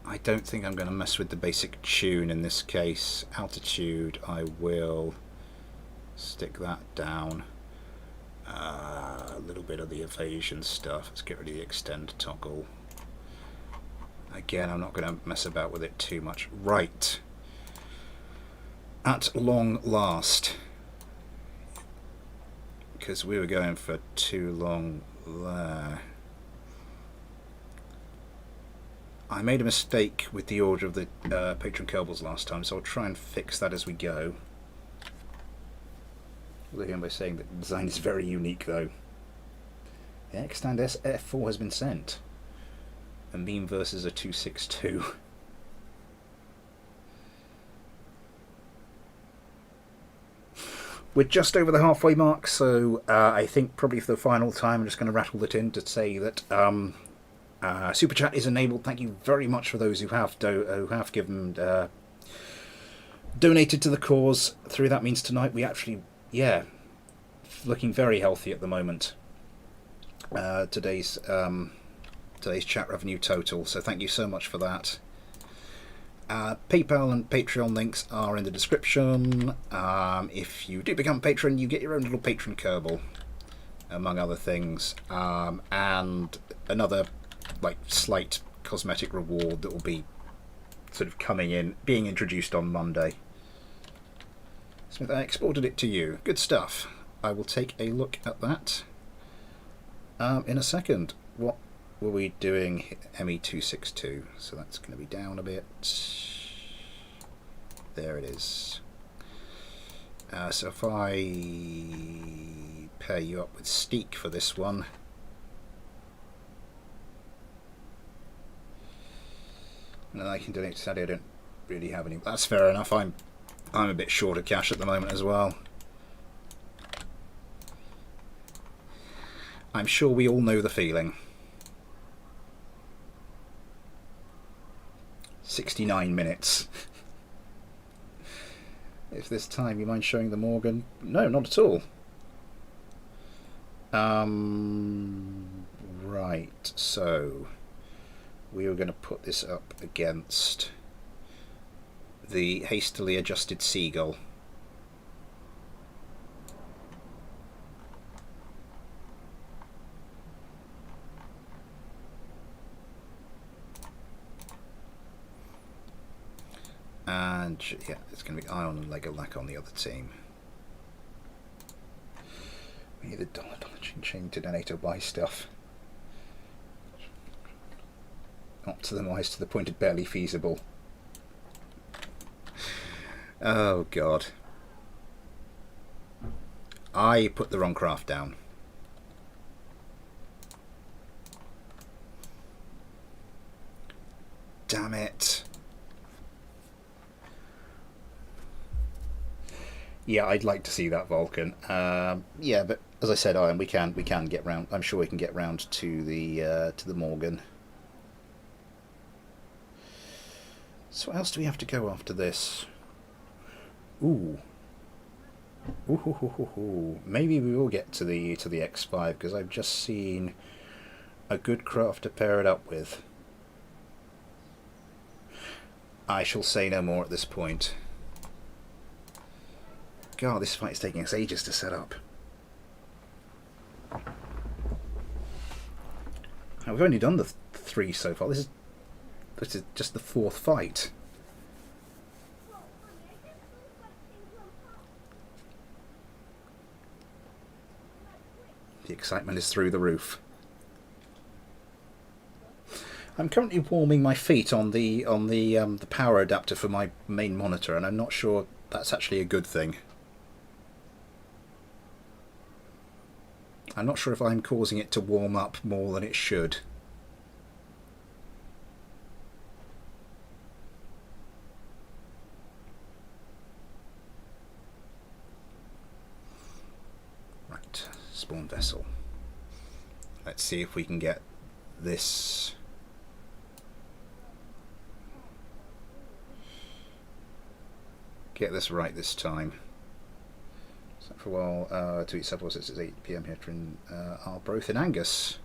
I don't think I'm going to mess with the basic tune in this case. Altitude, I will stick that down. A little bit of the evasion stuff. Let's get rid of the extend toggle. Again, I'm not going to mess about with it too much. Right. At long last. Because we were going for too long there. I made a mistake with the order of the patron Kerbals last time, so I'll try and fix that as we go. I'll begin by saying that the design is very unique though. The X-Stand SF4 has been sent. A meme versus a 262. We're just over the halfway mark, so I think probably for the final time I'm just going to rattle it in to say that Super Chat is enabled. Thank you very much for those who have given donated to the cause through that means tonight. We actually, yeah, looking very healthy at the moment. Today's chat revenue total, so thank you so much for that. PayPal and Patreon links are in the description. If you do become a patron, you get your own little patron Kerbal, among other things, and another like slight cosmetic reward that will be sort of being introduced on Monday. Smith, I exported it to you. Good stuff. I will take a look at that in a second. What were we doing? ME262, so that's going to be down a bit. There it is. So if I pair you up with Steak for this one, And I can donate to Sadie. I don't really have any. That's fair enough. I'm a bit short of cash at the moment as well. I'm sure we all know the feeling. 69 minutes. If this time you mind showing the Morgan? No, not at all. Right, so we are going to put this up against the hastily adjusted Seagull. And yeah, it's going to be Ion and Legolac on the other team. We need the dollar ching to donate or buy stuff. Optimize to the point it barely feasible. Oh god. I put the wrong craft down. Damn it. Yeah, I'd like to see that Vulcan. Yeah, but as I said, Ian, we can get round. I'm sure we can get round to the Morgan. So what else do we have to go after this? Ooh. Ooh. Maybe we will get to the X5 because I've just seen a good craft to pair it up with. I shall say no more at this point. God, this fight is taking us ages to set up. Now, we've only done the 3 so far. This is just the 4th fight. The excitement is through the roof. I'm currently warming my feet on the power adapter for my main monitor, and I'm not sure that's actually a good thing. I'm not sure if I'm causing it to warm up more than it should. Right, spawn vessel. Let's see if we can get this. Get this right this time. For a while, to eat supper, it's 8 PM here in Arbroath in Angus.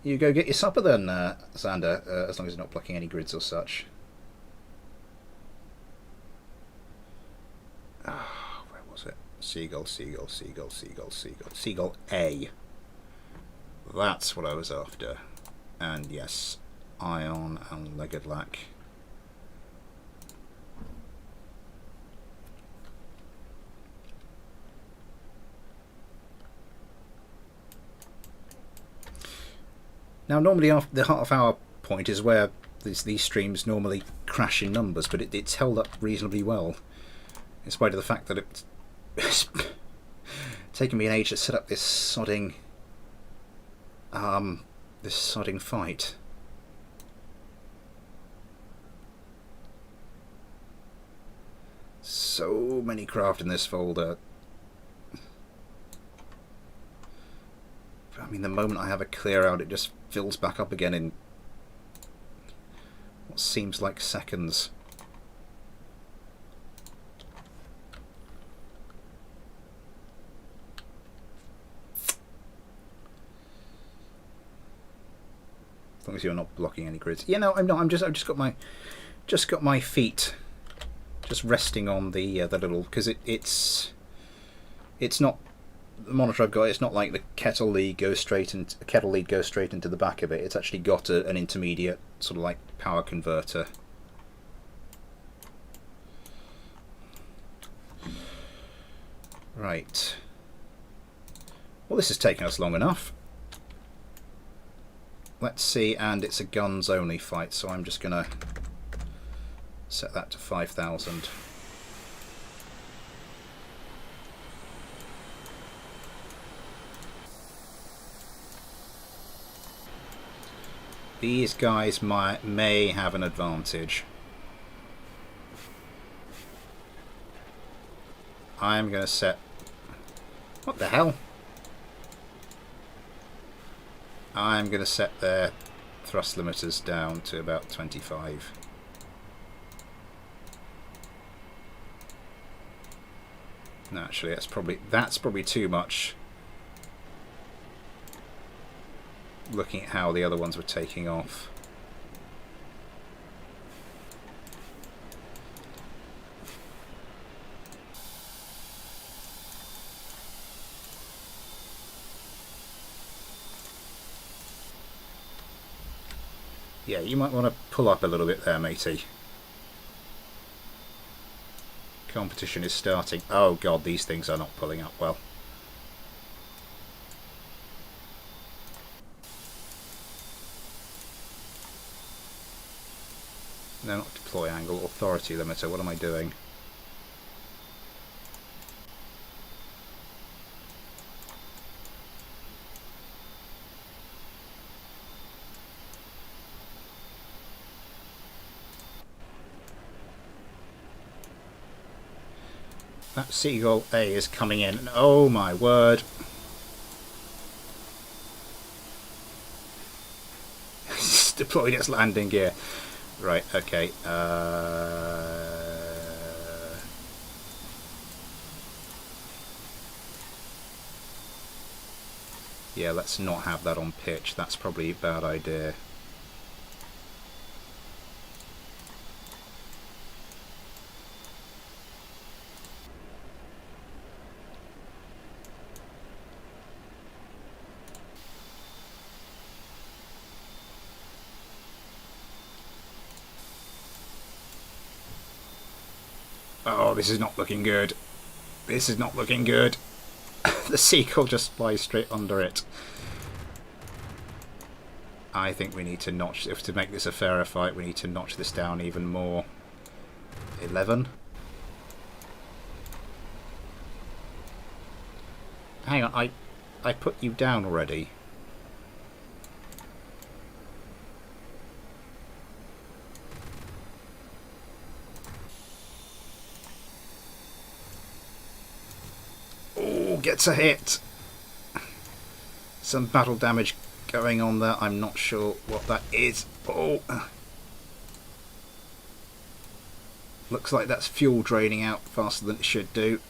You go get your supper then, Xander, as long as you're not blocking any grids or such. Where was it? Seagull. Seagull A. That's what I was after. And yes, Ion and Legolac. Now, normally after the half-hour point is where these streams normally crash in numbers, but it's held up reasonably well, in spite of the fact that it's taken me an age to set up this sodding fight. So many craft in this folder. I mean, the moment I have a clear out, it just fills back up again in what seems like seconds. As long as you're not blocking any grids. Yeah, no, I'm not. I've just got my feet just resting on the little, because it's not. The monitor I've got, it's not like the kettle lead goes straight into the back of it. It's actually got an intermediate sort of like power converter. Right. Well, this has taken us long enough. Let's see, and it's a guns only fight, so I'm just gonna set that to 5,000. These guys may have an advantage. I'm going to set... What the hell? I'm going to set their thrust limiters down to about 25. No, actually, that's probably too much. Looking at how the other ones were taking off. Yeah, you might want to pull up a little bit there, matey. Competition is starting. Oh god, these things are not pulling up well. No, not deploy angle, authority limiter. What am I doing? That Seagull A is coming in, and oh my word. It's deployed its landing gear. Right, okay. Yeah, let's not have that on pitch. That's probably a bad idea. Oh, this is not looking good. This is not looking good. The Seagull just flies straight under it. I think we need to notch, if to make this a fairer fight, we need to notch this down even more. 11. Hang on, I put you down already. Gets a hit. Some battle damage going on there. I'm not sure what that is. Oh, looks like that's fuel draining out faster than it should do.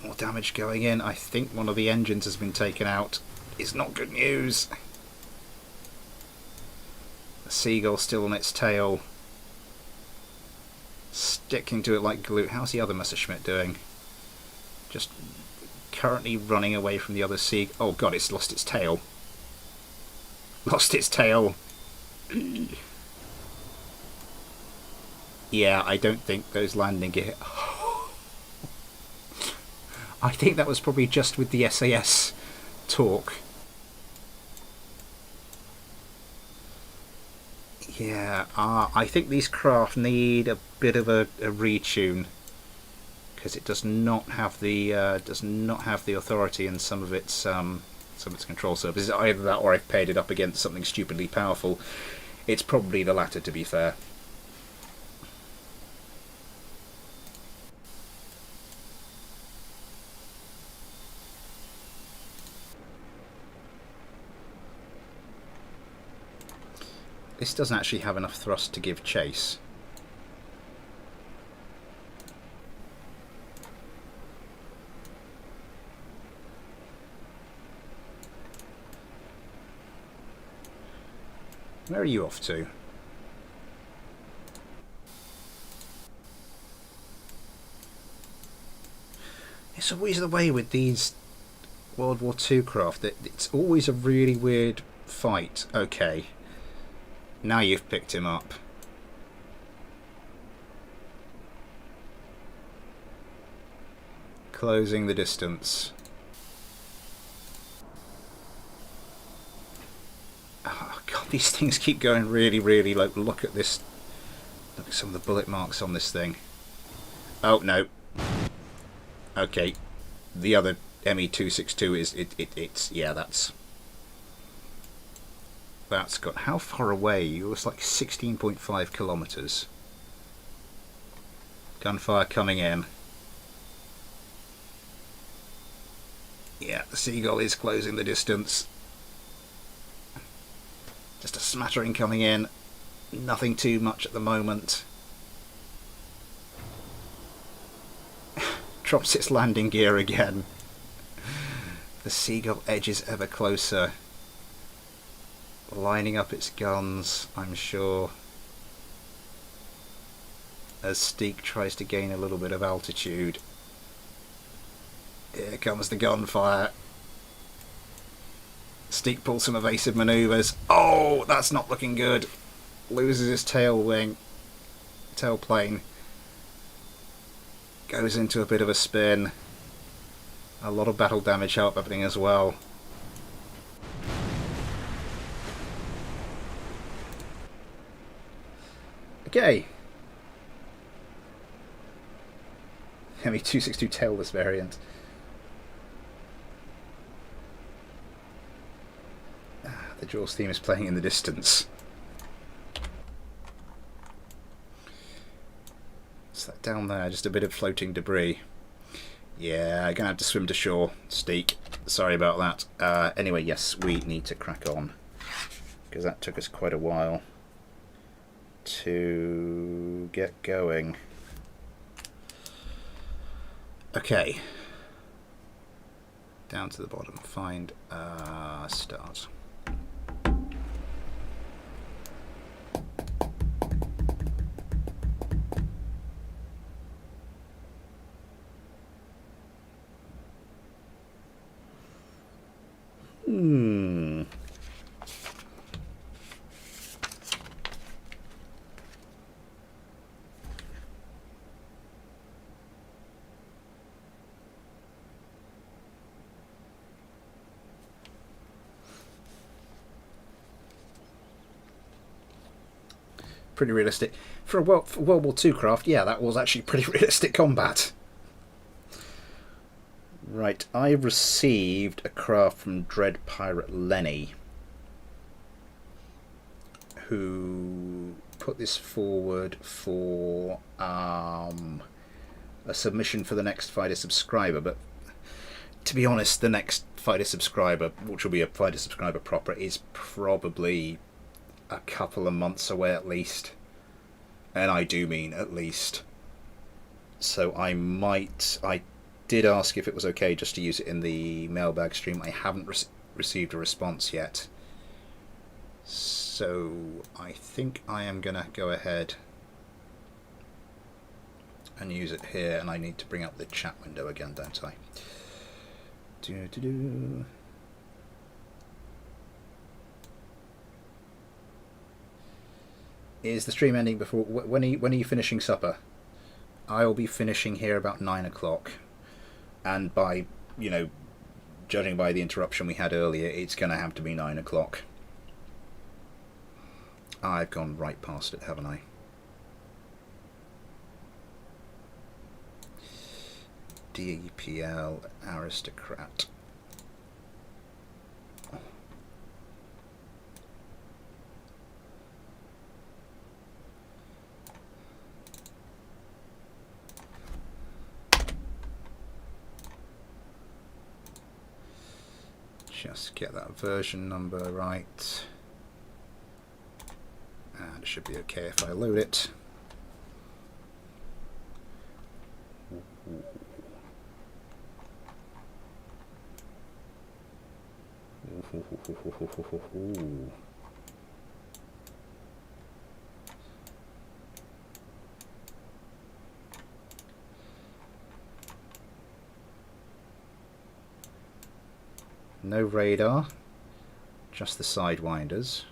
More damage going in. I think one of the engines has been taken out. It's not good news. The Seagull still on its tail, sticking to it like glue. How's the other Messerschmitt doing? Just currently running away from the other sea. Oh god, it's lost its tail. Lost its tail. Yeah, I don't think those landing gear... I think that was probably just with the SAS torque. Yeah, I think these craft need a bit of a retune. Because it does not have the authority in some of its control surfaces. Either that, or I've paired it up against something stupidly powerful. It's probably the latter, to be fair. This doesn't actually have enough thrust to give chase. Where are you off to? It's always the way with these World War II craft. It's always a really weird fight. Okay. Now you've picked him up. Closing the distance. Oh god, these things keep going really, really low. Look at this. Look at some of the bullet marks on this thing. Oh no. Okay. The other ME262 is it's yeah, that's that's got. How far away? It was like 16.5 kilometers. Gunfire coming in. Yeah, the Seagull is closing the distance. Just a smattering coming in. Nothing too much at the moment. Drops its landing gear again. The Seagull edges ever closer. Lining up its guns, I'm sure. As Steak tries to gain a little bit of altitude. Here comes the gunfire. Steak pulls some evasive manoeuvres. Oh, that's not looking good. Loses his tail wing. Tailplane. Goes into a bit of a spin. A lot of battle damage happening as well. Okay. ME262 tailless variant. The Jaws theme is playing in the distance. What's that down there? Just a bit of floating debris. Yeah, I'm gonna have to swim to shore, Steak. Sorry about that. Anyway, yes, we need to crack on, because that took us quite a while to get going. Okay. Down to the bottom. Find start. Pretty realistic. For a World War II craft, yeah, that was actually pretty realistic combat. Right, I received a craft from Dread Pirate Lenny, who put this forward for a submission for the next Fighter subscriber, but to be honest, the next Fighter subscriber, which will be a Fighter subscriber proper, is probably a couple of months away at least, and I do mean at least. So I did ask if it was okay just to use it in the Mailbag stream. I haven't received a response yet, so I think I am gonna go ahead and use it here, and I need to bring up the chat window again, don't I? Is the stream ending before? When are you finishing supper? I will be finishing here about 9 o'clock, and by, you know, judging by the interruption we had earlier, it's going to have to be 9 o'clock. I've gone right past it, haven't I? DPL Aristocrat. Just get that version number right, and it should be okay if I load it. No radar, just the sidewinders.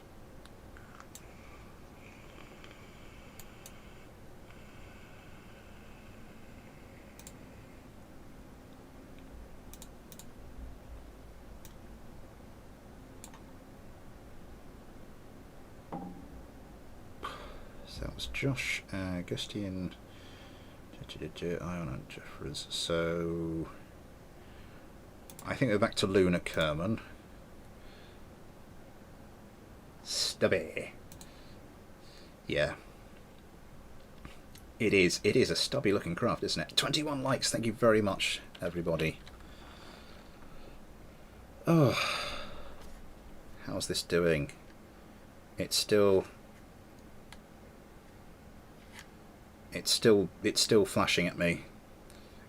So that was Josh, Gustian, Ion and Jeffers. So I think we're back to Lunar Kerman. Stubby. Yeah. It is a stubby looking craft, isn't it? 21 likes, thank you very much, everybody. Oh, how's this doing? It's still flashing at me,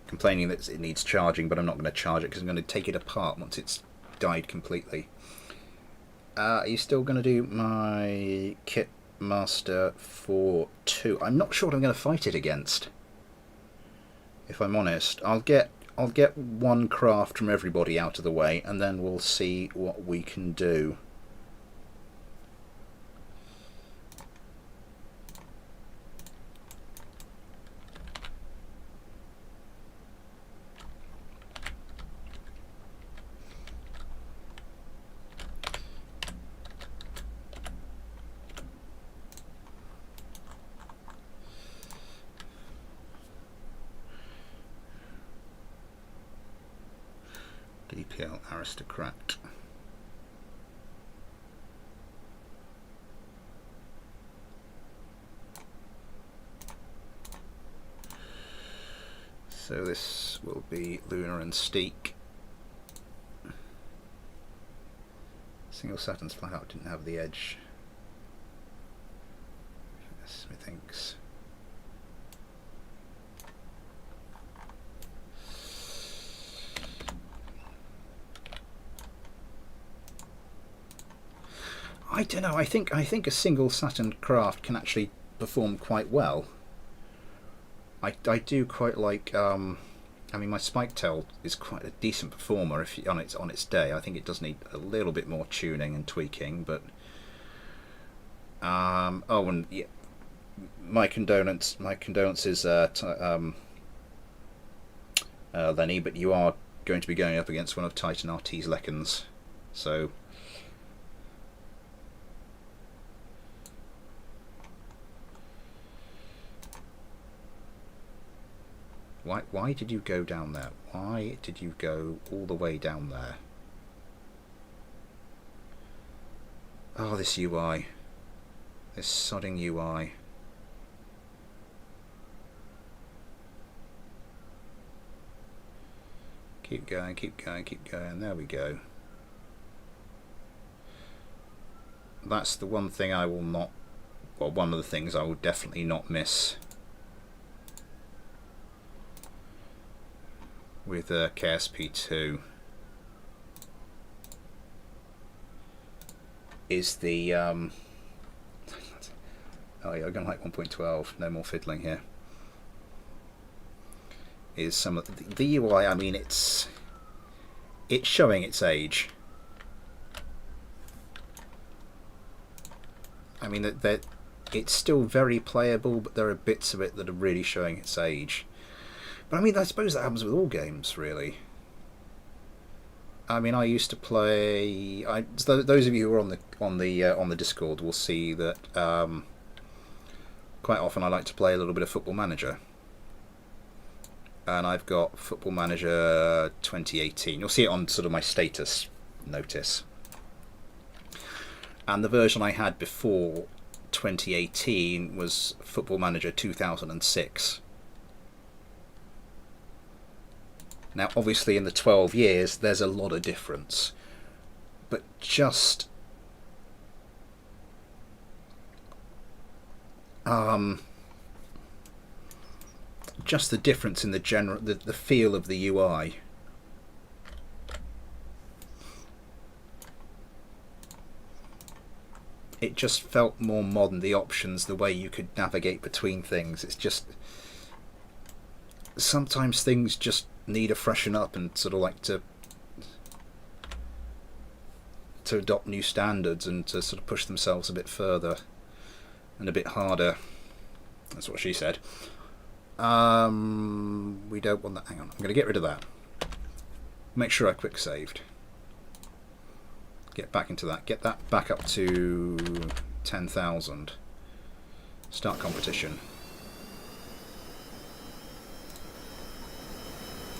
complaining that it needs charging, but I'm not going to charge it because I'm going to take it apart once it's died completely. Are you still going to do my kit master for 2? I'm not sure what I'm going to fight it against, if I'm honest. I'll get one craft from everybody out of the way, and then we'll see what we can do. DPL aristocrat. So this will be Lunar and Steak. Single Saturn's flat out didn't have the edge. Yes, methinks. I don't know. I think a single Saturn craft can actually perform quite well. I do quite like. I mean, my Spiketail is quite a decent performer if on its day. I think it does need a little bit more tuning and tweaking, but oh, and yeah, my condolences, Lenny, but you are going to be going up against one of Titan RT's Leckens, so. Why did you go down there? Why did you go all the way down there? Oh, this UI. This sodding UI. Keep going, keep going, keep going. There we go. That's the one thing I will not... Well, one of the things I will definitely not miss with KSP2 is the oh yeah, I'm gonna like 1.12, no more fiddling here, is some of the UI. I mean, it's showing its age. I mean that it's still very playable, but there are bits of it that are really showing its age. But I mean, I suppose that happens with all games, really. I mean, I used to play. So those of you who are on the Discord will see that quite often I like to play a little bit of Football Manager, and I've got Football Manager 2018. You'll see it on sort of my status notice. And the version I had before 2018 was Football Manager 2006. Now, obviously, in the 12 years, there's a lot of difference, but just the difference in the general, the feel of the UI. It just felt more modern. The options, the way you could navigate between things. It's just sometimes things just need a freshen up and sort of like to adopt new standards and to sort of push themselves a bit further and a bit harder. That's what she said. We don't want that. Hang on, I'm going to get rid of that. Make sure I quick saved. Get back into that. Get that back up to 10,000. Start competition.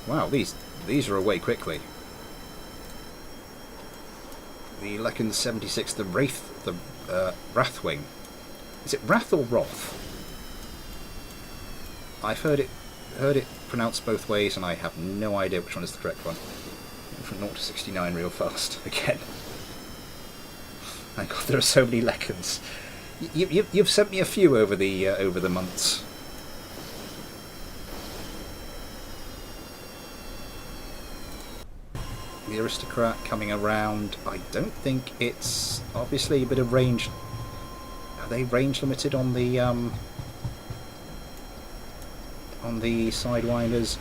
Wow, these are away quickly. The Leckens 76, the Wrathwing. Is it Wrath or Wrath? I've heard it pronounced both ways, and I have no idea which one is the correct one. From 0 to 69 real fast again. My God, there are so many Lekons. You've sent me a few over the months. The aristocrat coming around. I don't think it's obviously a bit of range. Are they range limited on the sidewinders?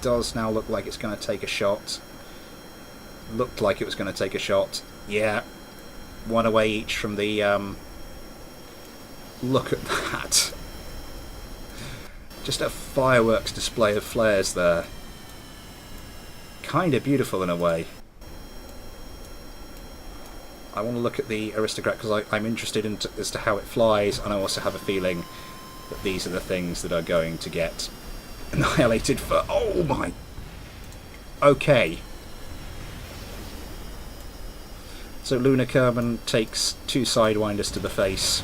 Does now look like it's going to take a shot. Looked like it was going to take a shot. Yeah, one away each from the. Look at that! Just a fireworks display of flares there. Kind of beautiful in a way. I want to look at the aristocrat because I'm interested in as to how it flies, and I also have a feeling that these are the things that are going to get annihilated for. Oh my! Okay. So Lunar Kerman takes 2 sidewinders to the face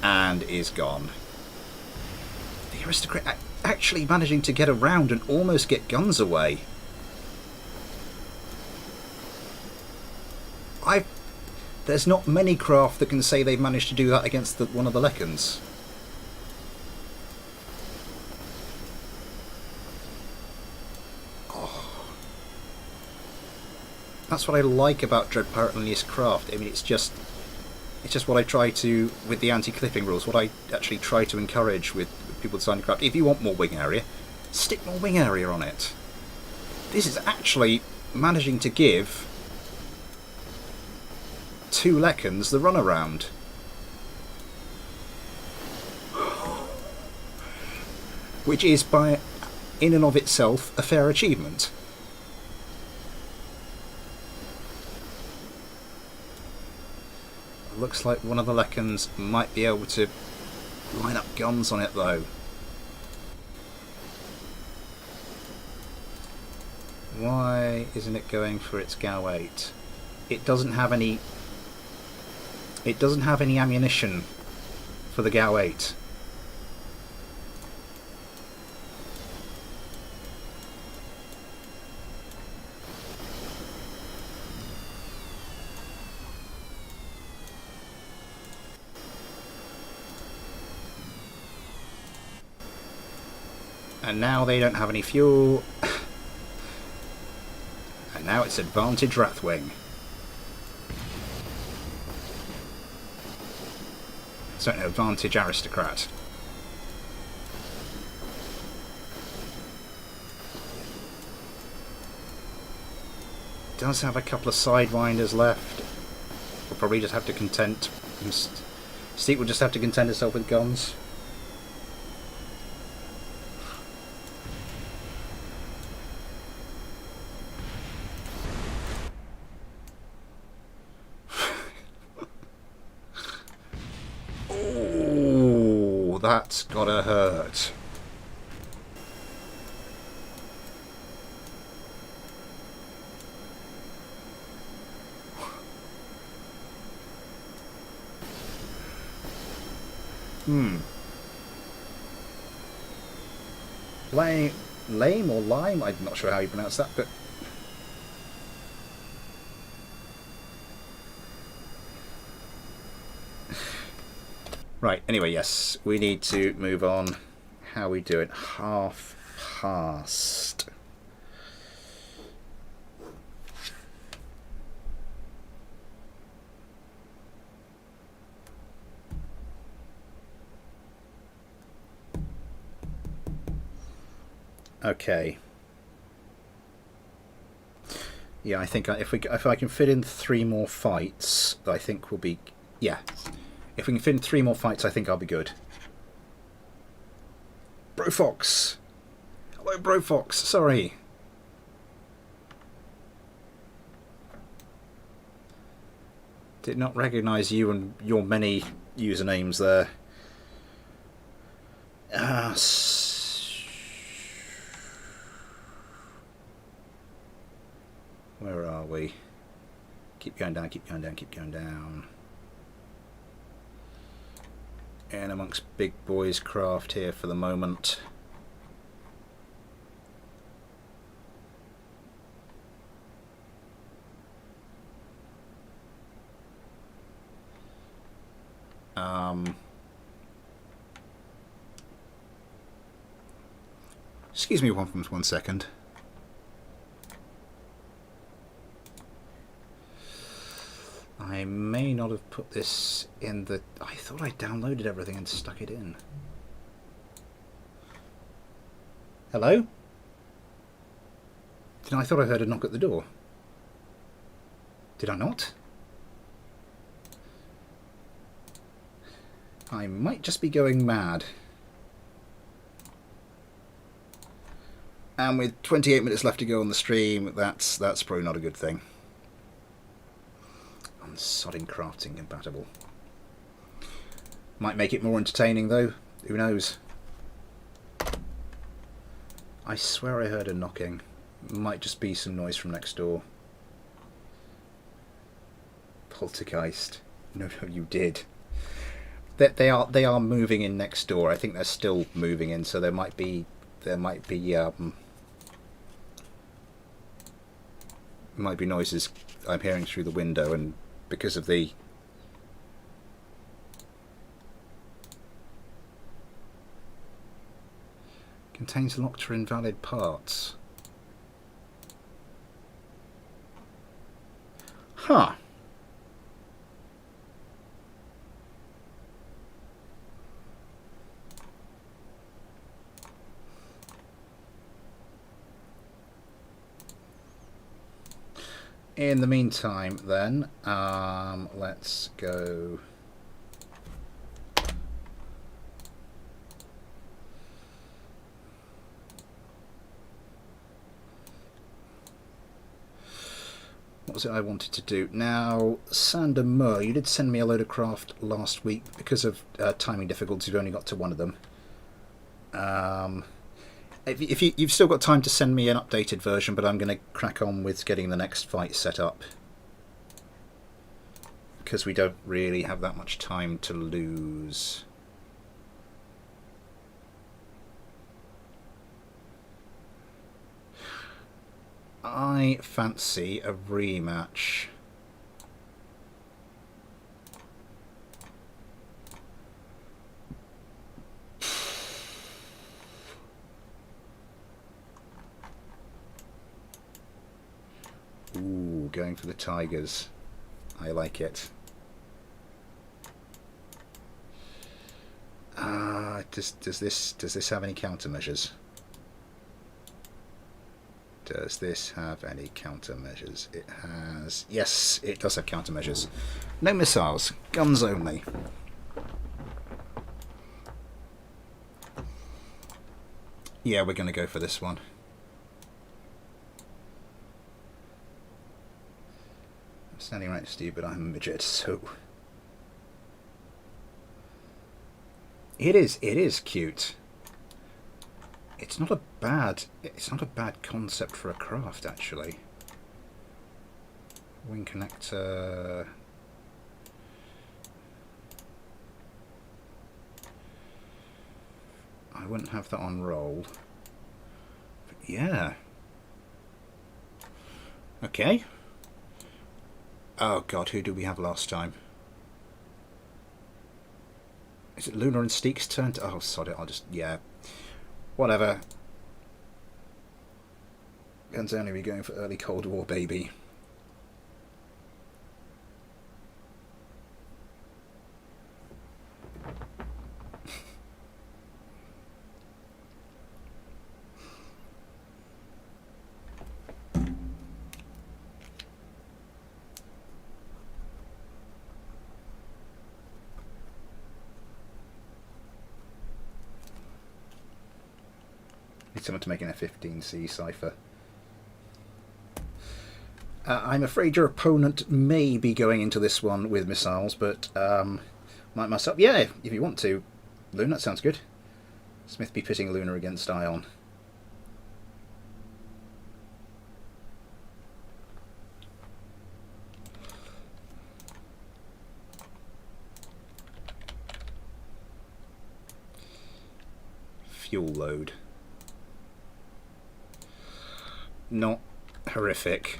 and is gone. The aristocrat actually managing to get around and almost get guns away. There's not many craft that can say they've managed to do that against one of the Lekons. That's what I like about Dread Pirate and Lineous Craft. I mean, it's just what I try to, with the anti-clipping rules, what I actually try to encourage with people designing craft. If you want more wing area, stick more wing area on it. This is actually managing to give 2 Lekons the runaround. Which is, in and of itself, a fair achievement. Looks like one of the Lekons might be able to line up guns on it though. Why isn't it going for its GAU 8? It doesn't have any ammunition for the GAU 8. And now they don't have any fuel. And now it's advantage Wrathwing. So no, advantage Aristocrat. Does have a couple of sidewinders left. We'll probably just have to content. Steve will just have to content herself with guns. That's gotta hurt. Lame or lime? I'm not sure how you pronounce that, but right, anyway, yes, we need to move on. How we do it? Half past. Okay. Yeah, I think if I can fit in 3 more fights, I think we'll be, yeah. If we can fit in 3 more fights, I think I'll be good. Brofox! Hello, Brofox. Sorry. Did not recognise you and your many usernames there. Where are we? Keep going down, keep going down, keep going down. In amongst big boys craft here for the moment. Excuse me one second. I may not have put this in the... I thought I downloaded everything and stuck it in. Hello? I thought I heard a knock at the door. Did I not? I might just be going mad. And with 28 minutes left to go on the stream, that's probably not a good thing. I'm sodding crafting compatible. Might make it more entertaining though. Who knows? I swear I heard a knocking. Might just be some noise from next door. Poltergeist. No, you did. They are moving in next door. I think they're still moving in, so there might be noises I'm hearing through the window, and because of the contains locked or invalid parts. Huh. In the meantime, then, let's go. What was it I wanted to do? Now, Sander Moore, you did send me a load of craft last week. Because of timing difficulties, we only got to one of them. If you've still got time to send me an updated version, but I'm going to crack on with getting the next fight set up. Because we don't really have that much time to lose. I fancy a rematch. Ooh, going for the tigers. I like it. Does this have any countermeasures? Does this have any countermeasures? It has. Yes, it does have countermeasures. No missiles, guns only. Yeah, we're going to go for this one. I'm standing right next to you, but I'm a midget, so it is cute. It's not a bad concept for a craft, actually. Wing connector. I wouldn't have that on roll. But yeah. Okay. Oh god, who did we have last time? Is it Luna and Steek's turn to... Oh, sod it, I'll just... Yeah. Whatever. Guns only, be going for early Cold War, baby. Someone to make an F-15C cipher. I'm afraid your opponent may be going into this one with missiles, but myself, yeah, if you want to, Luna, that sounds good. Smith be pitting Luna against Ion. fuel load. Not horrific.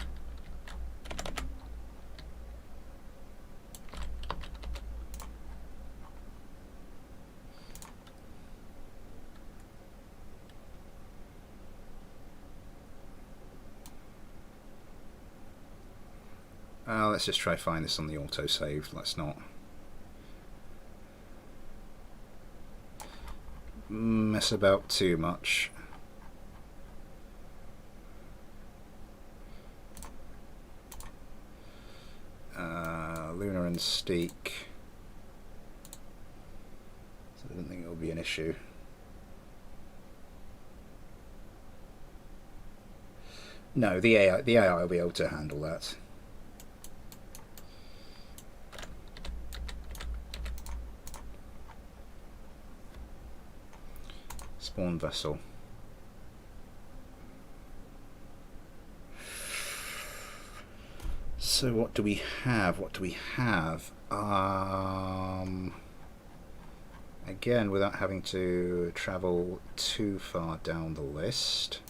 Let's just try find this on the autosave. Let's not mess about too much. Lunar and Steak. So I don't think it'll be an issue. No, the AI will be able to handle that. Spawn vessel. So what do we have? What do we have? Again, without having to travel too far down the list.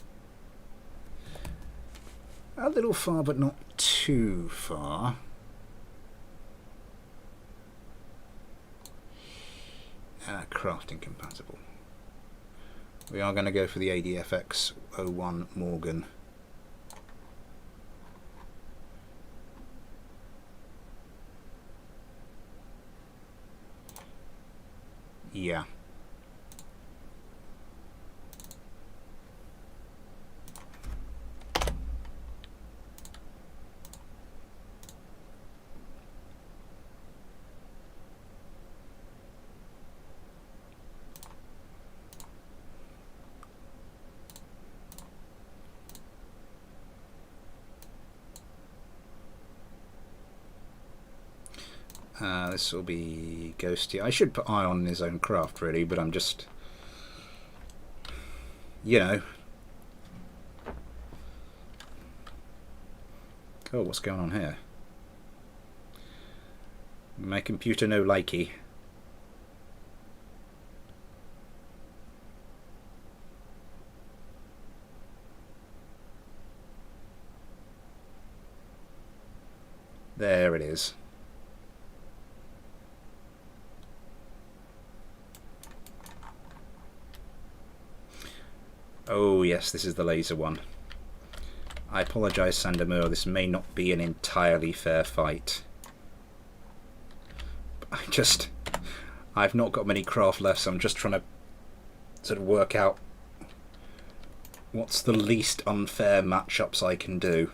A little far, but not too far. Crafting compatible. We are going to go for the ADFX-01 Morgan. Yeah. This will be Ghosty. I should put Ion in his own craft, really, but I'm just, you know. Oh, what's going on here? My computer no likey. There it is. Oh yes, this is the laser one. I apologise, Sandamur, this may not be an entirely fair fight. But I've not got many craft left, so I'm just trying to sort of work out what's the least unfair matchups I can do.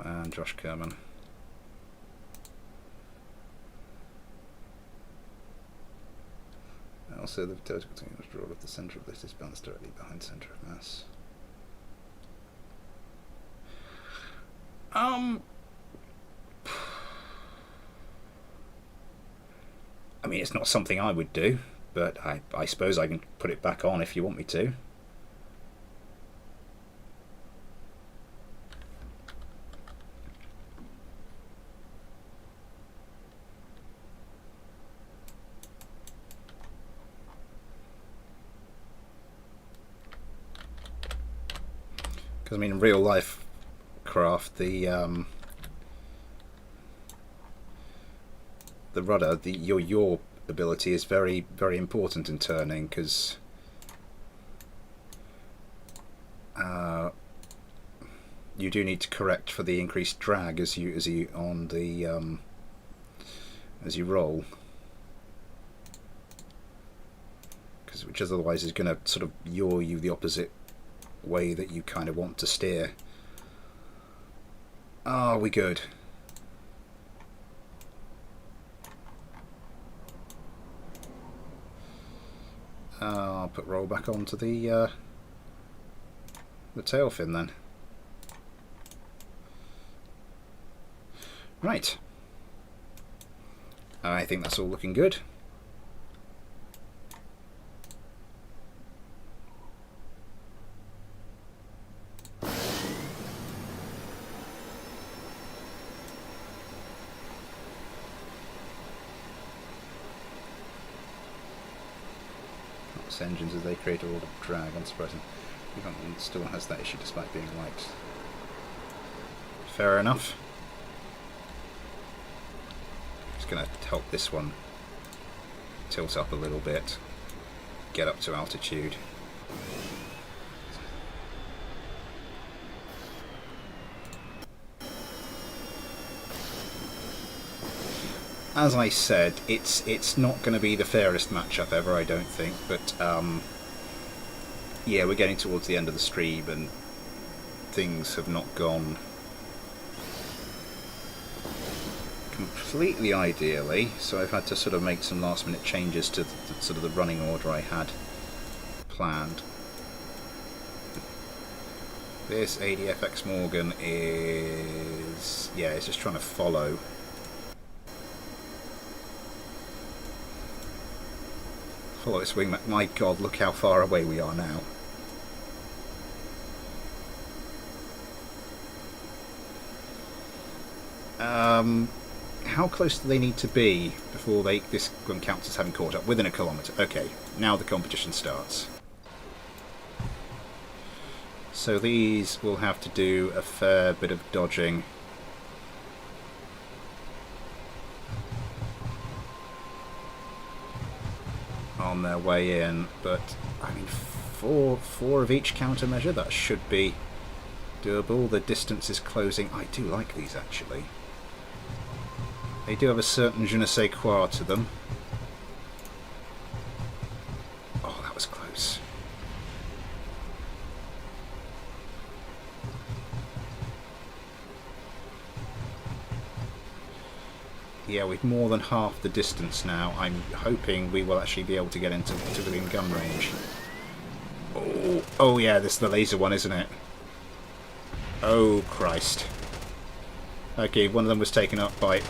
And Josh Kerman. Also, the vertical continuous draw of the centre of this is balanced directly behind centre of mass. I mean, it's not something I would do, but I suppose I can put it back on if you want me to. I mean, in real life craft, the rudder, your ability is very important in turning, because you do need to correct for the increased drag as you on the as you roll, which otherwise is going to sort of yaw you the opposite way that you kind of want to steer. Are we good? I'll put roll back onto the tail fin then. Right. I think that's all looking good. Its engines as they create a lot of drag, unsurprising. It still has that issue despite being light. Fair enough. Just going to help this one tilt up a little bit, get up to altitude. As I said, it's not going to be the fairest matchup ever, I don't think, but yeah, we're getting towards the end of the stream and things have not gone completely ideally, so I've had to sort of make some last minute changes to sort of the running order I had planned. This ADFX Morgan is, yeah, it's just trying to follow. Follow its wing. My god, look how far away we are now. How close do they need to be before this one counts as having caught up? Within a kilometre. Okay, now the competition starts. So these will have to do a fair bit of dodging. On their way in, but I mean, four of each countermeasure, that should be doable. The distance is closing. I do like these actually. They do have a certain je ne sais quoi to them. Oh, that was close. Yeah, we've more than half the distance now. I'm hoping we will actually be able to get into civilian gun range. Oh yeah, this is the laser one, isn't it? Oh Christ. Okay, one of them was taken up by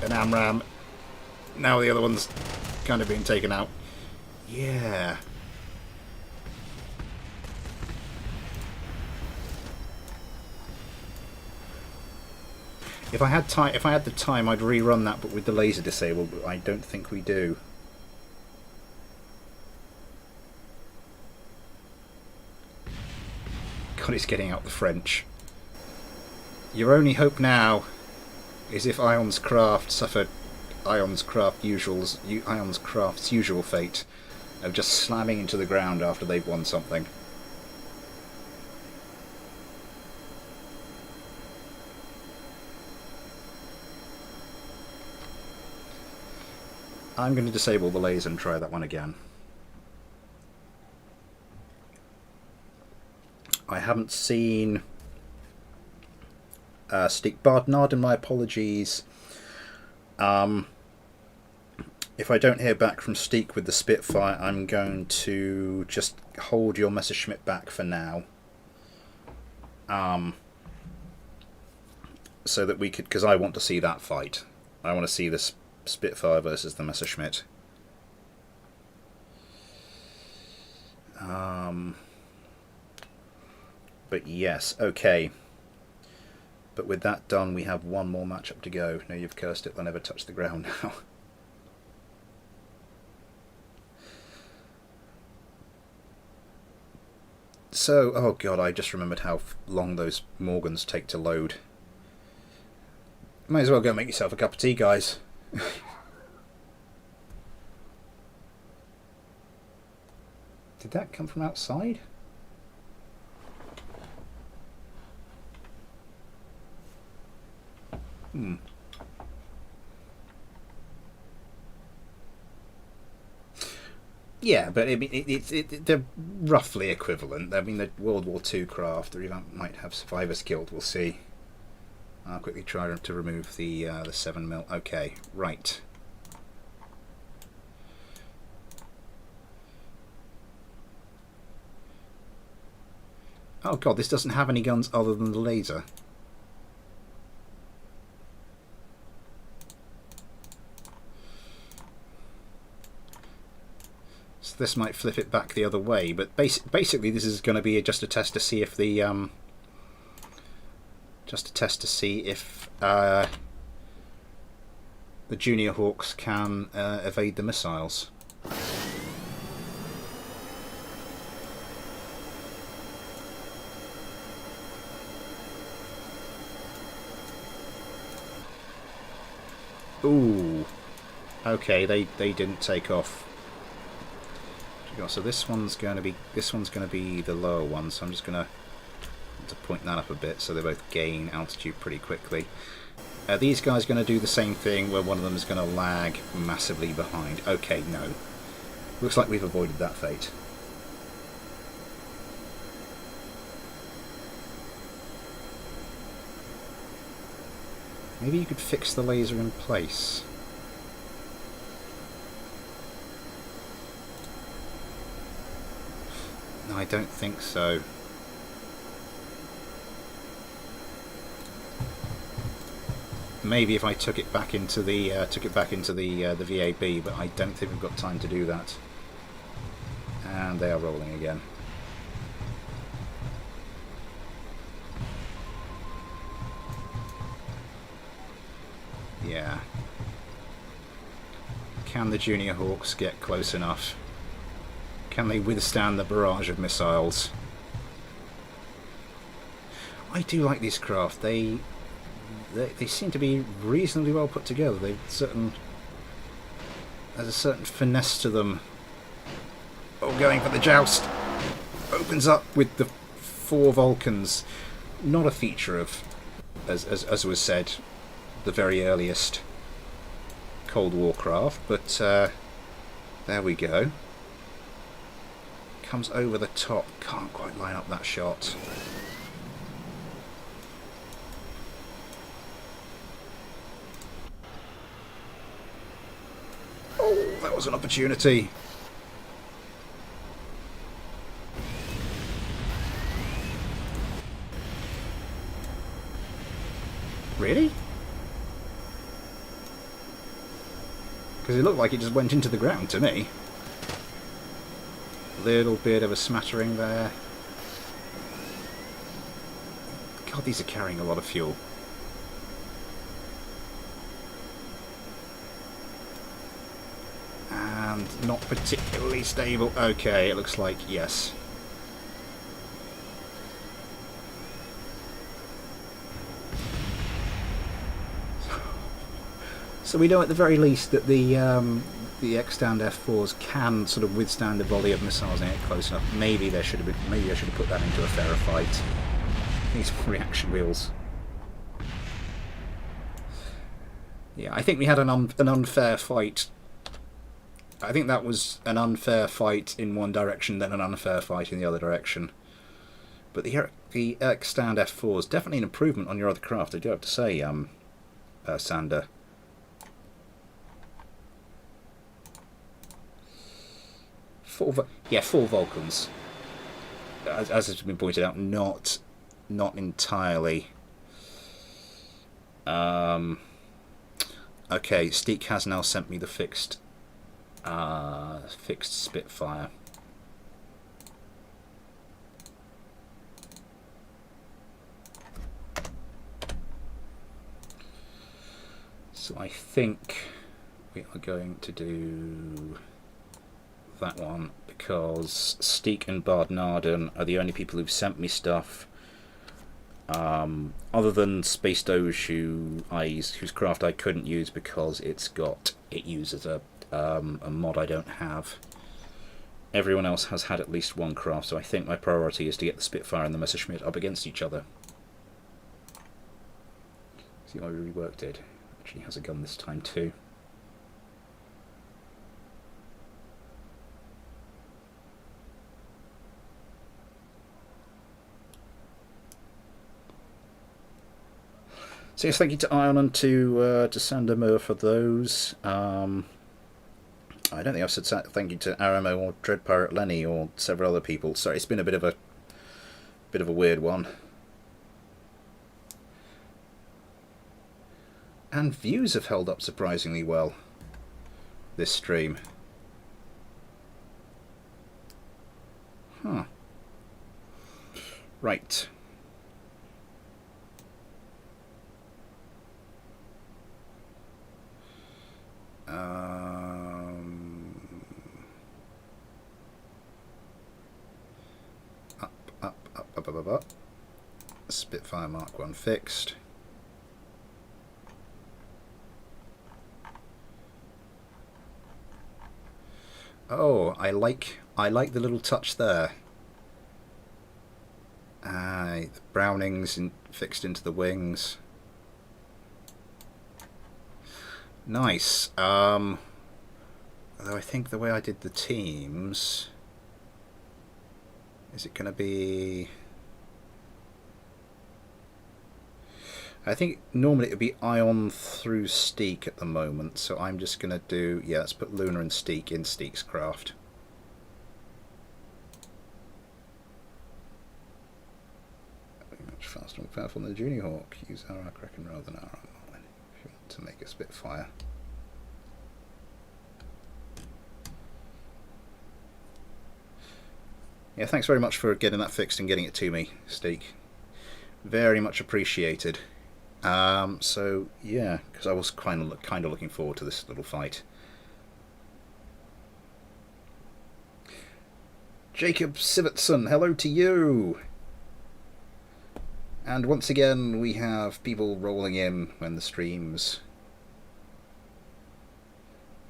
an AMRAAM. Now the other one's kind of being taken out. Yeah. If I had the time, I'd rerun that, but with the laser disabled. But I don't think we do. God, it's getting out the French. Your only hope now is if Ion's Craft suffered Ion's Craft's usual fate of just slamming into the ground after they've won something. I'm going to disable the laser and try that one again. I haven't seen Stig Bardnard, and my apologies. If I don't hear back from Stig with the Spitfire, I'm going to just hold your Messerschmitt back for now. So that we could, because I want to see that fight. I want to see this Spitfire versus the Messerschmitt. But yes, okay. But with that done, we have one more matchup to go. No, you've cursed it, they'll never touch the ground now. So, oh god, I just remembered how long those Morgans take to load. Might as well go make yourself a cup of tea, guys. Did that come from outside? Yeah, but they're roughly equivalent. I mean, the World War II craft, or even might have survivors killed. We'll see. I'll quickly try to remove the 7mm. Okay, right. Oh god, this doesn't have any guns other than the laser. So this might flip it back the other way, but basically this is going to be just a test to see if the the Junior Hawks can evade the missiles. Ooh. Okay, they didn't take off. So this one's going to be the lower one. So I'm just going to point that up a bit so they both gain altitude pretty quickly. These guys are going to do the same thing where one of them is going to lag massively behind. Okay, no. Looks like we've avoided that fate. Maybe you could fix the laser in place. No, I don't think so. Maybe if I took it back into the the VAB, but I don't think we've got time to do that. And they are rolling again. Yeah. Can the Junior Hawks get close enough? Can they withstand the barrage of missiles? I do like these craft. They seem to be reasonably well put together. There's a certain finesse to them. Oh, going for the joust. Opens up with the 4 Vulcans. Not a feature of, as was said, the very earliest Cold War craft, but there we go. Comes over the top. Can't quite line up that shot. Oh, that was an opportunity. Really? Because it looked like it just went into the ground to me. Little bit of a smattering there. God, these are carrying a lot of fuel. And not particularly stable. Okay, it looks like yes. So we know at the very least that the X-stand F4s can sort of withstand a volley of missiles and get close enough. Maybe I should have put that into a fairer fight. These reaction wheels. Yeah, I think we had an unfair fight. I think that was an unfair fight in one direction, then an unfair fight in the other direction. But the X-stand F4 is definitely an improvement on your other craft, I do have to say, Sander. Four Vulcans. As has been pointed out, not entirely. Okay, Steak has now sent me the fixed Spitfire. So I think we are going to do that one because Steak and Bardnarden are the only people who've sent me stuff other than Space Doge, whose craft I couldn't use because it uses a mod I don't have. Everyone else has had at least one craft, so I think my priority is to get the Spitfire and the Messerschmitt up against each other. See why we reworked it. Actually has a gun this time too. So yes, thank you to Ion and to Sander Moore for those. I don't think I've said thank you to Aramo or Dread Pirate Lenny or several other people. Sorry, it's been a bit of a weird one. And views have held up surprisingly well this stream. Huh. Right. Up. Spitfire Mark 1 fixed. Oh, I like the little touch there. The Brownings fixed into the wings. Nice. Although I think the way I did the teams, is it going to be? I think normally it would be Ion through Steek at the moment, so I'm just going to do, yeah, let's put Luna and Steek in Steek's craft. Much faster and powerful than the Junior Hawk. Use our Kraken rather than our Marlin if you want to make a Spitfire. Yeah, thanks very much for getting that fixed and getting it to me, Steek. Very much appreciated. So yeah, because I was kind of looking forward to this little fight. Jacob Sivertson, hello to you. And once again, we have people rolling in when the stream's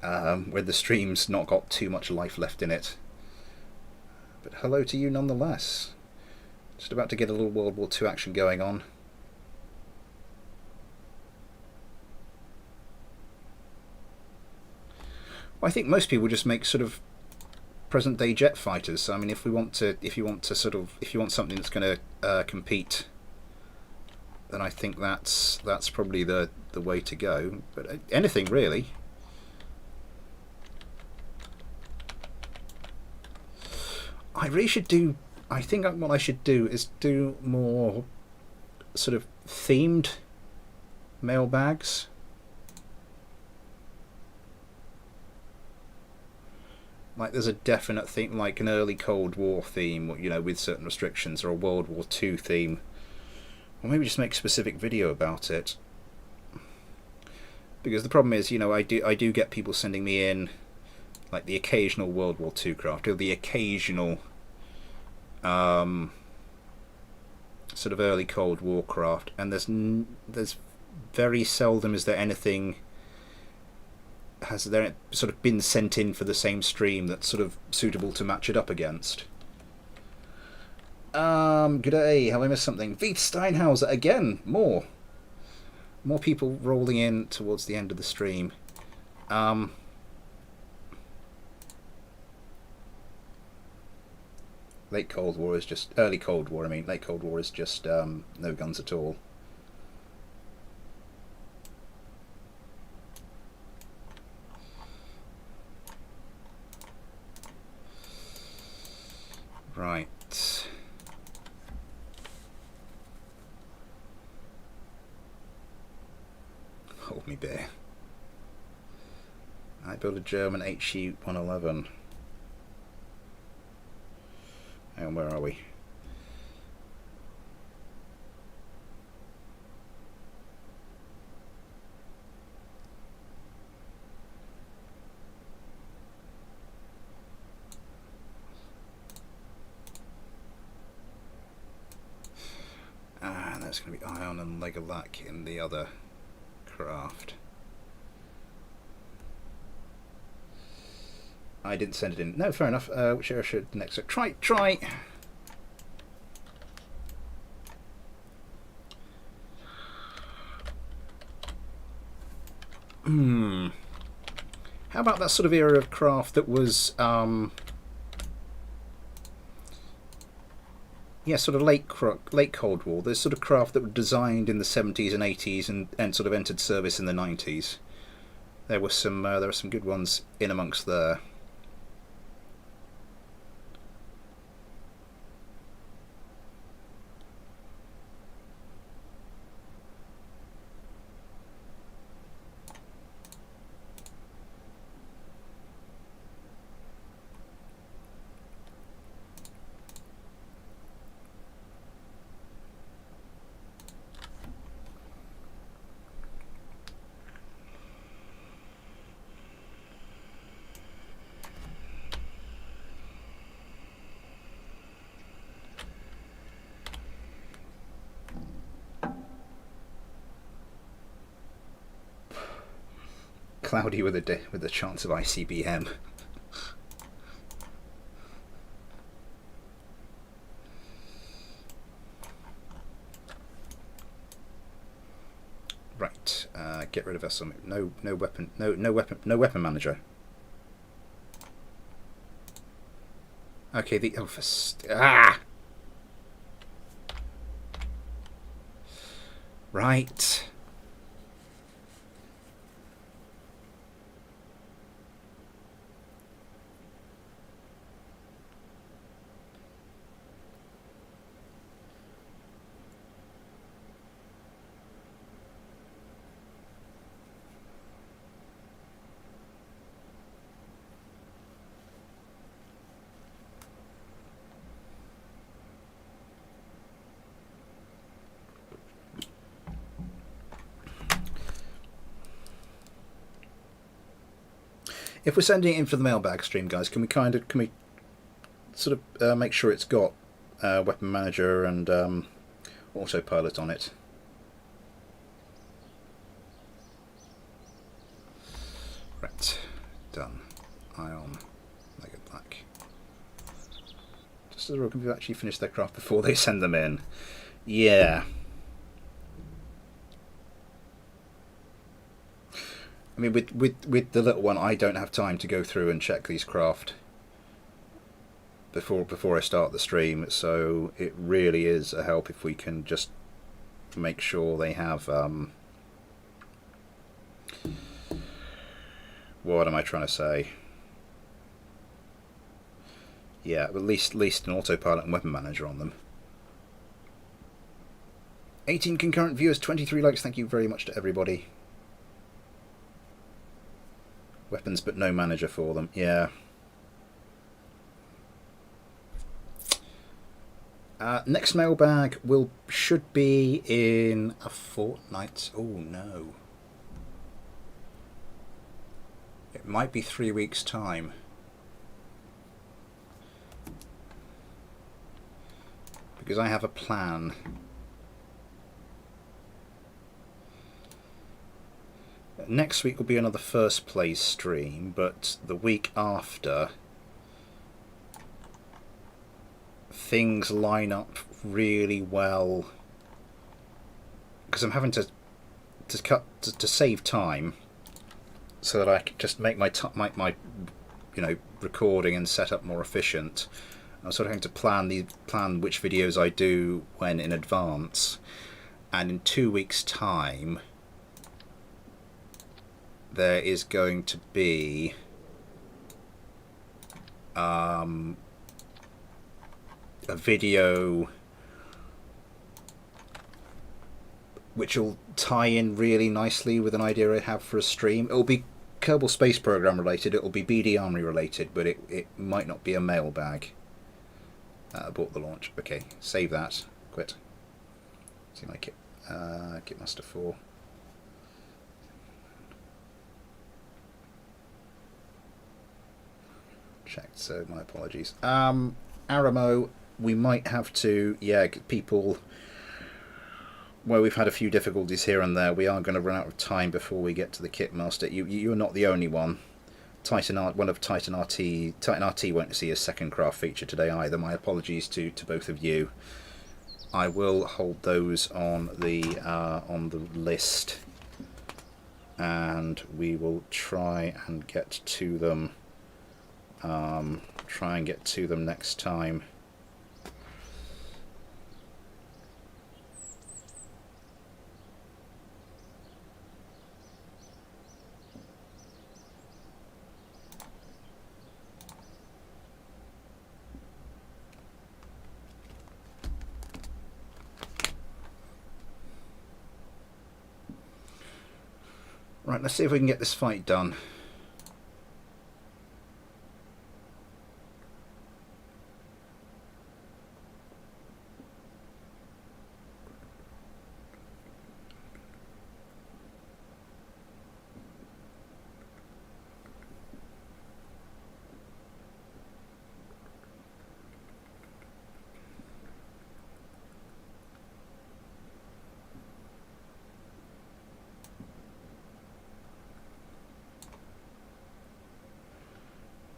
not got too much life left in it. But hello to you nonetheless. Just about to get a little World War II action going on. Well, I think most people just make sort of present-day jet fighters. So, I mean, if you want something that's going to compete, then I think that's probably the way to go. But anything really. I really should do. I think what I should do is do more sort of themed mailbags. Like there's a definite theme, like an early Cold War theme, you know, with certain restrictions, or a World War II theme, or maybe just make a specific video about it. Because the problem is, you know, I do get people sending me in like the occasional World War II craft, or the occasional sort of early Cold War craft, and there's very seldom is there anything has there sort of been sent in for the same stream that's sort of suitable to match it up against. Good day, have I missed something? Vieth Steinhauser again, more people rolling in towards the end of the stream. Late Cold War is just early Cold War. I mean, late Cold War is just no guns at all. Right. Hold me bear. I built a German HE 111. And where are we? And that's going to be Ion and Legolak in the other craft. I didn't send it in. No, fair enough. Which area should next? Try. How about that sort of era of craft that was, yeah, sort of late Cold War. There's sort of craft that were designed in the 70s and 80s and sort of entered service in the 90s. There were some good ones in amongst there. Cloudy with a chance of ICBM. Get rid of vessel. No weapon. No weapon manager. Okay. Right. If we're sending it in for the mailbag stream, guys, can we sort of make sure it's got weapon manager and autopilot on it? Right, done. Ion, Mega Black. Just as well, can we actually finish their craft before they send them in? Yeah. I mean, with the little one, I don't have time to go through and check these craft before I start the stream. So it really is a help if we can just make sure they have. What am I trying to say? Yeah, at least an autopilot and weapon manager on them. 18 concurrent viewers, 23 likes. Thank you very much to everybody. Weapons but no manager for them. Yeah. Next mailbag should be in a fortnight. Oh no. It might be 3 weeks' time. Because I have a plan. Next week will be another first place stream, but the week after things line up really well because I'm having to save time so that I can just make my recording and setup more efficient. I'm sort of having to plan which videos I do when in advance, and in 2 weeks' time there is going to be a video which will tie in really nicely with an idea I have for a stream. It will be Kerbal Space Program related, it will be BD Armory related, but it might not be a mailbag. Abort the launch. Okay, save that. Quit. See my Kitmaster 4. Checked, so my apologies. Aramo, we might have to, people where we've had a few difficulties here and there, we are going to run out of time before we get to the Kitmaster. You're not the only one. Titan RT won't see a second craft feature today either. My apologies to both of you. I will hold those on the list, and we will try and get to them. Next time. Right, let's see if we can get this fight done.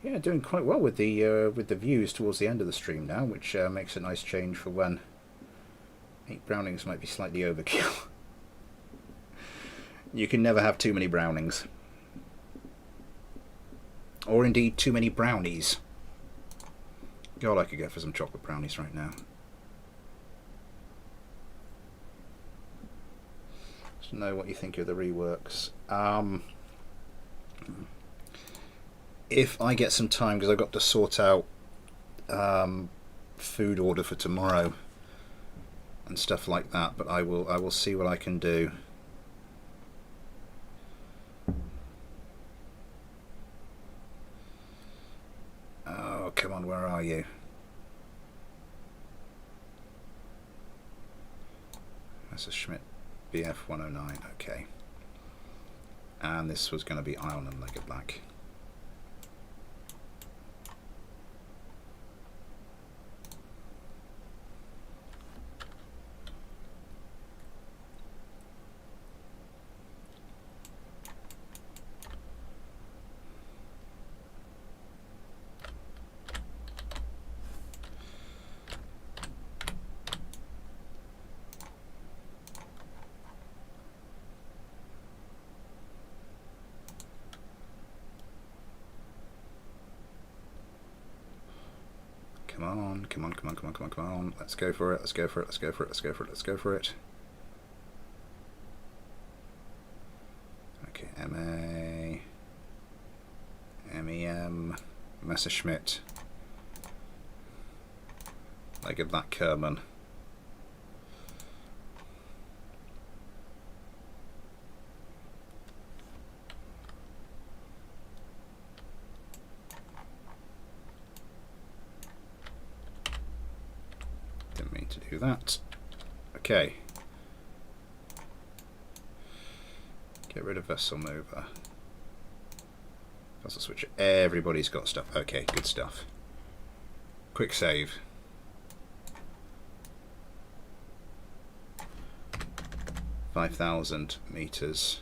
Yeah, doing quite well with the views towards the end of the stream now, which makes a nice change for when 8 Brownings might be slightly overkill. You can never have too many brownings. Or indeed too many brownies. God, I could go for some chocolate brownies right now. Just know what you think of the reworks. If I get some time, because I've got to sort out food order for tomorrow and stuff like that, but I will see what I can do. Oh, come on, where are you? That's a Schmidt BF 109, okay. And this was going to be Iron and Lega Black. Come on, come on, come on, come on, come on, come on. Let's go for it, let's go for it, let's go for it, let's go for it, let's go for it. Okay, MA, MEM, Messerschmitt, Lega Black Kerman. Didn't mean to do that. Okay. Get rid of vessel mover. Vessel switcher. Everybody's got stuff. Okay, good stuff. Quick save. $5,000 meters.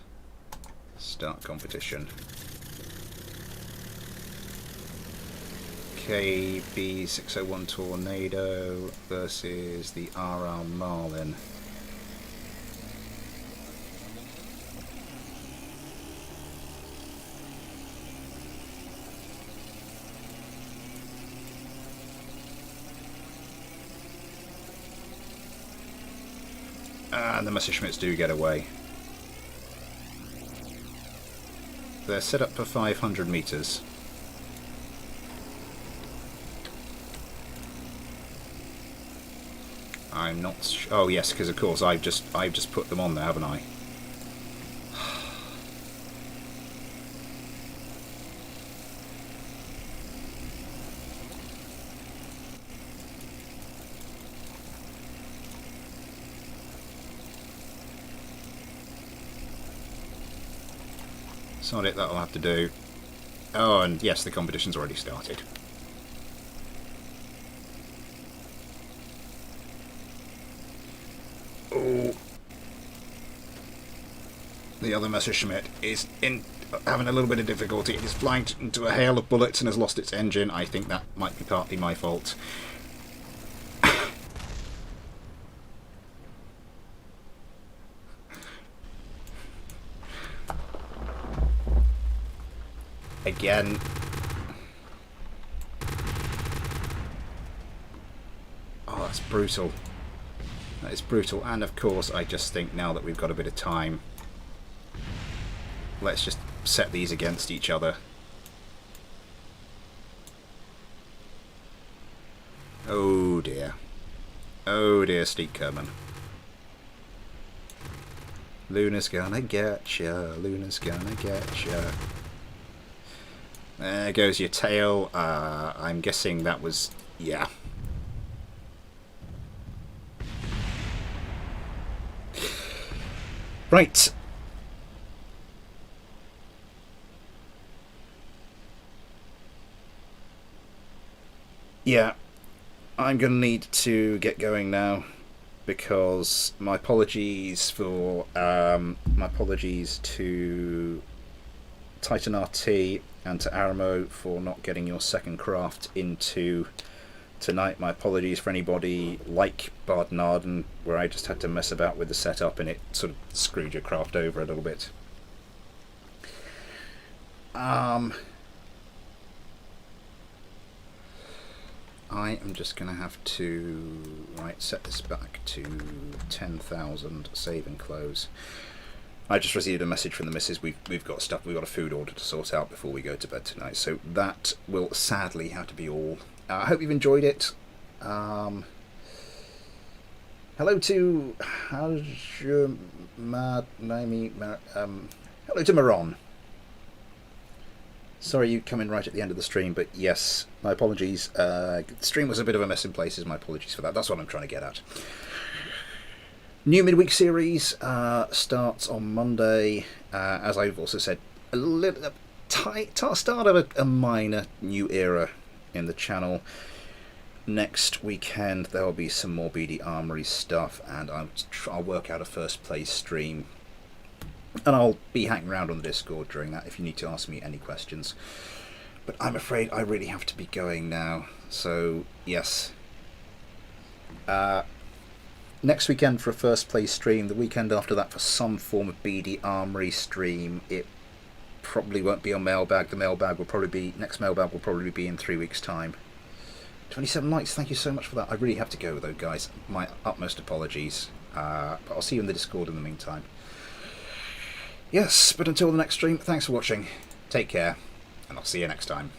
Start competition. KB601 Tornado versus the RR Marlin. And the Messerschmitts do get away. They're set up for 500 meters. I'm not. Oh yes, because of course I've just put them on there, haven't I? It's not it, that'll have to do. Oh, and yes, the competition's already started. Oh. The other Messerschmitt is having a little bit of difficulty. It is flying into a hail of bullets and has lost its engine. I think that might be partly my fault. Again. Oh, that's brutal. That is brutal. And of course, I just think now that we've got a bit of time, let's just set these against each other. Oh dear. Oh dear, Steve Kerman. Luna's gonna get ya. Luna's gonna get ya. There goes your tail. I'm guessing that was... yeah. Right. Yeah. I'm going to need to get going now, because my apologies for... my apologies to Titan RT and to Aramo for not getting your second craft into tonight. My apologies for anybody like Bardenarden, where I just had to mess about with the setup and it sort of screwed your craft over a little bit. I am just going to have to set this back to 10,000, save and close. I just received a message from the missus. We've got a food order to sort out before we go to bed tonight, so that will sadly have to be all. I hope you've enjoyed it. Hello to hello to Maron. Sorry you come in right at the end of the stream, but yes, my apologies. The stream was a bit of a mess in places. My apologies for that. That's what I'm trying to get at. New midweek series starts on Monday. As I've also said, start of a minor new era in the channel. Next weekend there will be some more BD Armory stuff, and I'll work out a first place stream. And I'll be hanging around on the Discord during that if you need to ask me any questions. But I'm afraid I really have to be going now. So, yes. Next weekend for a first place stream. The weekend after that for some form of BD Armory stream. It probably won't be on Mailbag. The Mailbag will probably be... Next Mailbag will probably be in 3 weeks' time. 27 likes. Thank you so much for that. I really have to go, though, guys. My utmost apologies. But I'll see you in the Discord in the meantime. Yes, but until the next stream, thanks for watching, take care, and I'll see you next time.